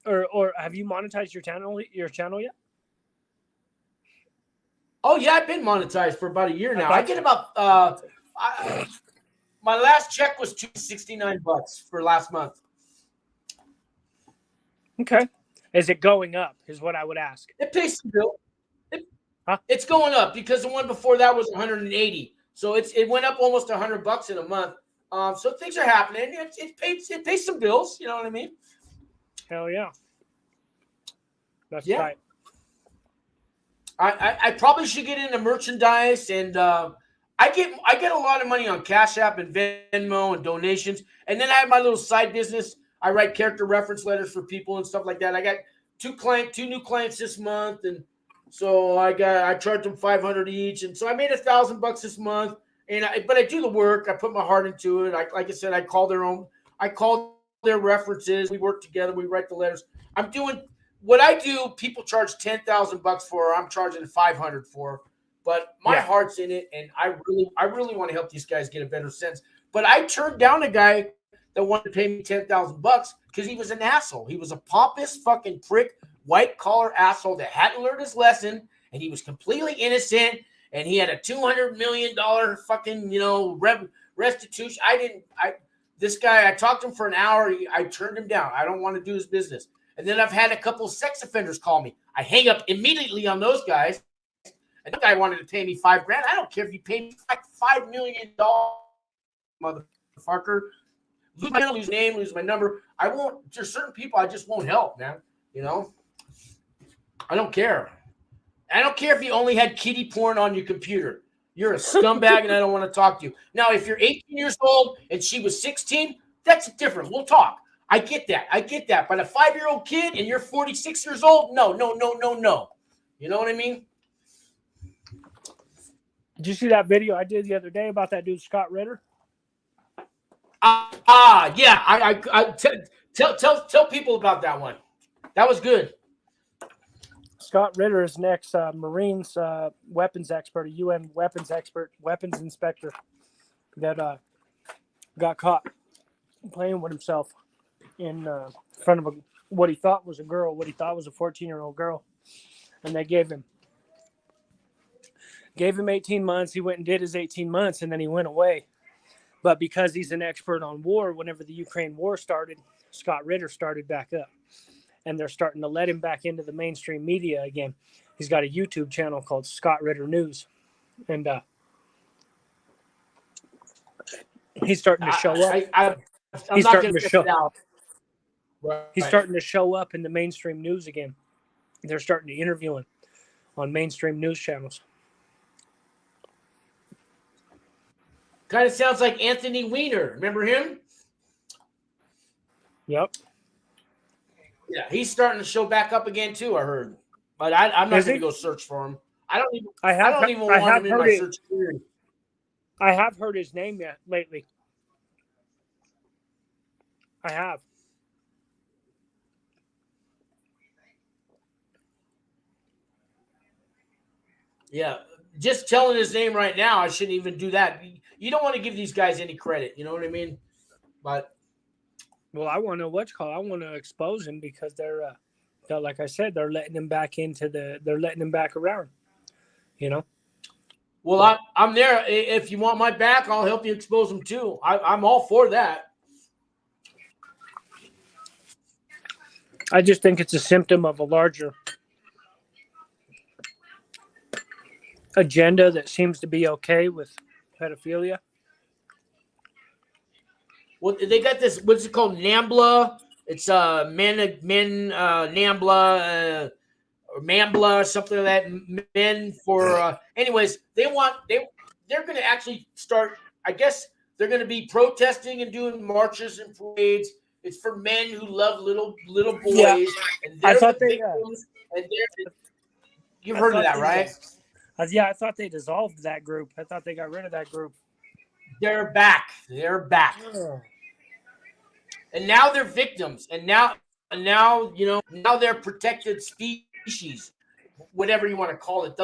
or have you monetized your channel yet? Oh yeah, I've been monetized for about a year now. I get about my last check was $269 for last month. Okay, is it going up? Is what I would ask. It pays the bill. It's going up because the one before that was 180. So it went up almost $100 in a month. So things are happening. It pays some bills. You know what I mean? Hell yeah. That's Yeah. right. I probably should get into merchandise, and I get a lot of money on Cash App and Venmo and donations, and then I have my little side business. I write character reference letters for people and stuff like that. I got two new clients this month, and so I charged them $500 each, and so I made $1,000 this month. But I do the work. I put my heart into it. Like I said, I call their references. We work together. We write the letters. I'm doing what I do. People charge $10,000 for. I'm charging $500 for. But my heart's in it, and I really want to help these guys get a better sense. But I turned down a guy that wanted to pay me $10,000 because he was an asshole. He was a pompous fucking prick, white collar asshole that hadn't learned his lesson, and he was completely innocent. And he had a $200 million fucking restitution. This guy, I talked to him for an hour. I turned him down. I don't want to do his business. And then I've had a couple of sex offenders call me. I hang up immediately on those guys. And the guy wanted to pay me $5 grand. I don't care if you pay me like $5 million, motherfucker. Lose my name, lose my number. I won't. There's certain people I just won't help, man. You know, I don't care. I don't care if you only had kiddie porn on your computer. You're a scumbag, and I don't want to talk to you. Now, if you're 18 years old and she was 16, that's different. We'll talk. I get that. But a 5-year-old kid and you're 46 years old, no. You know what I mean? Did you see that video I did the other day about that dude Scott Ritter? Yeah. I tell people about that one. That was good. Scott Ritter is next Marines weapons expert, a UN weapons expert, weapons inspector that got caught playing with himself in front of what he thought was a 14-year-old girl, and they gave him 18 months. He went and did his 18 months, and then he went away. But because he's an expert on war, whenever the Ukraine war started, Scott Ritter started back up. And they're starting to let him back into the mainstream media again. He's got a YouTube channel called Scott Ritter News. And he's starting to show up. He's starting to show up. He's starting to show up in the mainstream news again. They're starting to interview him on mainstream news channels. Kind of sounds like Anthony Weiner. Remember him? Yep. Yeah, he's starting to show back up again too. I heard, but I'm not going to go search for him. I don't even want him in my search query. I have heard his name yet lately. I have. Yeah, just telling his name right now, I shouldn't even do that. You don't want to give these guys any credit. You know what I mean? But. Well, I want to I want to expose him because they're like I said, they're letting him back they're letting him back around, you know? Well, I'm there. If you want my back, I'll help you expose him too. I'm all for that. I just think it's a symptom of a larger agenda that seems to be okay with pedophilia. Well, they got this. What's it called? NAMBLA. It's men NAMBLA or MAMBLA, something like that. Men for. Anyways, they're going to actually start. I guess they're going to be protesting and doing marches and parades. It's for men who love little boys. Yeah. And they're the victims. You've heard of that, right? Yeah, I thought they dissolved that group. I thought they got rid of that group. They're back. And now they're victims. And now they're protected species, whatever you want to call it.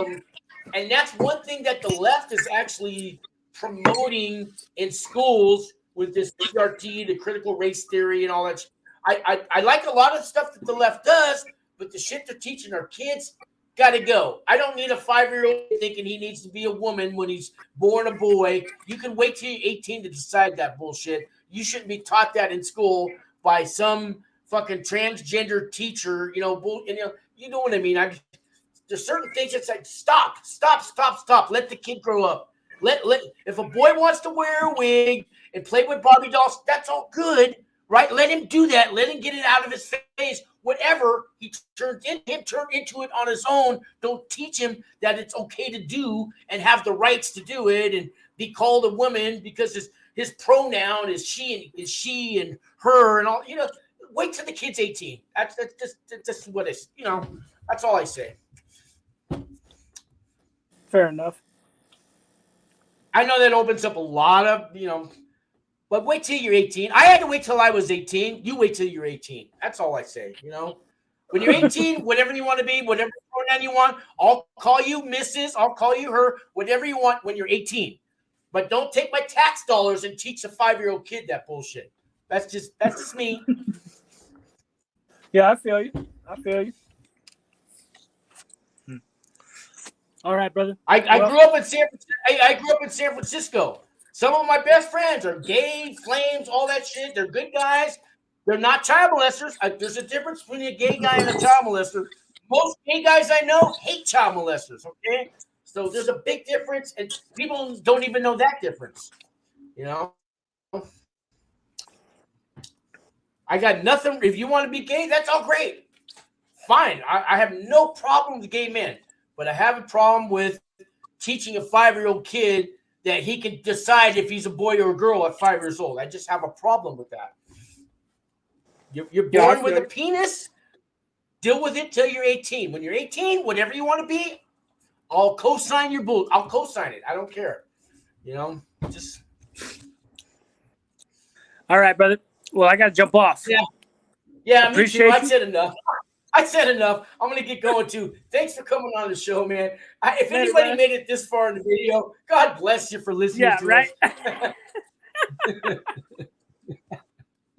And that's one thing that the left is actually promoting in schools with this CRT, the critical race theory, and all that. I like a lot of stuff that the left does, but the shit they're teaching our kids got to go. I don't need a 5-year-old thinking he needs to be a woman when he's born a boy. You can wait till you're 18 to decide that bullshit. You shouldn't be taught that in school by some fucking transgender teacher. You know what I mean. There's certain things that's like stop. Let the kid grow up. If a boy wants to wear a wig and play with Barbie dolls, that's all good, right? Let him do that. Let him get it out of his face. Whatever he turn into it on his own. Don't teach him that it's okay to do and have the rights to do it and be called a woman because his pronoun is she and her and all. You know, wait till the kid's 18. That's just what it's. You know, that's all I say. Fair enough. I know that opens up a lot of but wait till you're 18. I had to wait till I was 18. You wait till you're 18. That's all I say. You know, when you're 18, whatever you want to be, whatever pronoun you want, I'll call you Mrs. I'll call you her, whatever you want when you're 18. But don't take my tax dollars and teach a 5-year-old kid that bullshit. That's just me. Yeah, I feel you. All right, brother. I grew up in San Francisco. Some of my best friends are gay, flames, all that shit. They're good guys. They're not child molesters. There's a difference between a gay guy and a child molester. Most gay guys I know hate child molesters, okay? So there's a big difference, and people don't even know that difference. You know, I got nothing. If you want to be gay, that's all great. Fine. I have no problem with gay men, but I have a problem with teaching a 5-year-old kid that he can decide if he's a boy or a girl at 5 years old. I just have a problem with that. You're born with a penis. Deal with it till you're 18. When you're 18, whatever you want to be, I'll co-sign your bull. I'll co-sign it. I don't care. You know, just. All right, brother. Well, I got to jump off. Yeah, me Appreciate too. I you. said enough. I'm going to get going too. Thanks for coming on the show, man. If Later, anybody brother. made it this far in the video, God bless you for listening Yeah, to right. us.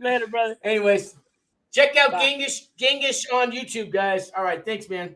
Later, brother. Anyways, check out Bye. Genghis on YouTube, guys. All right. Thanks, man.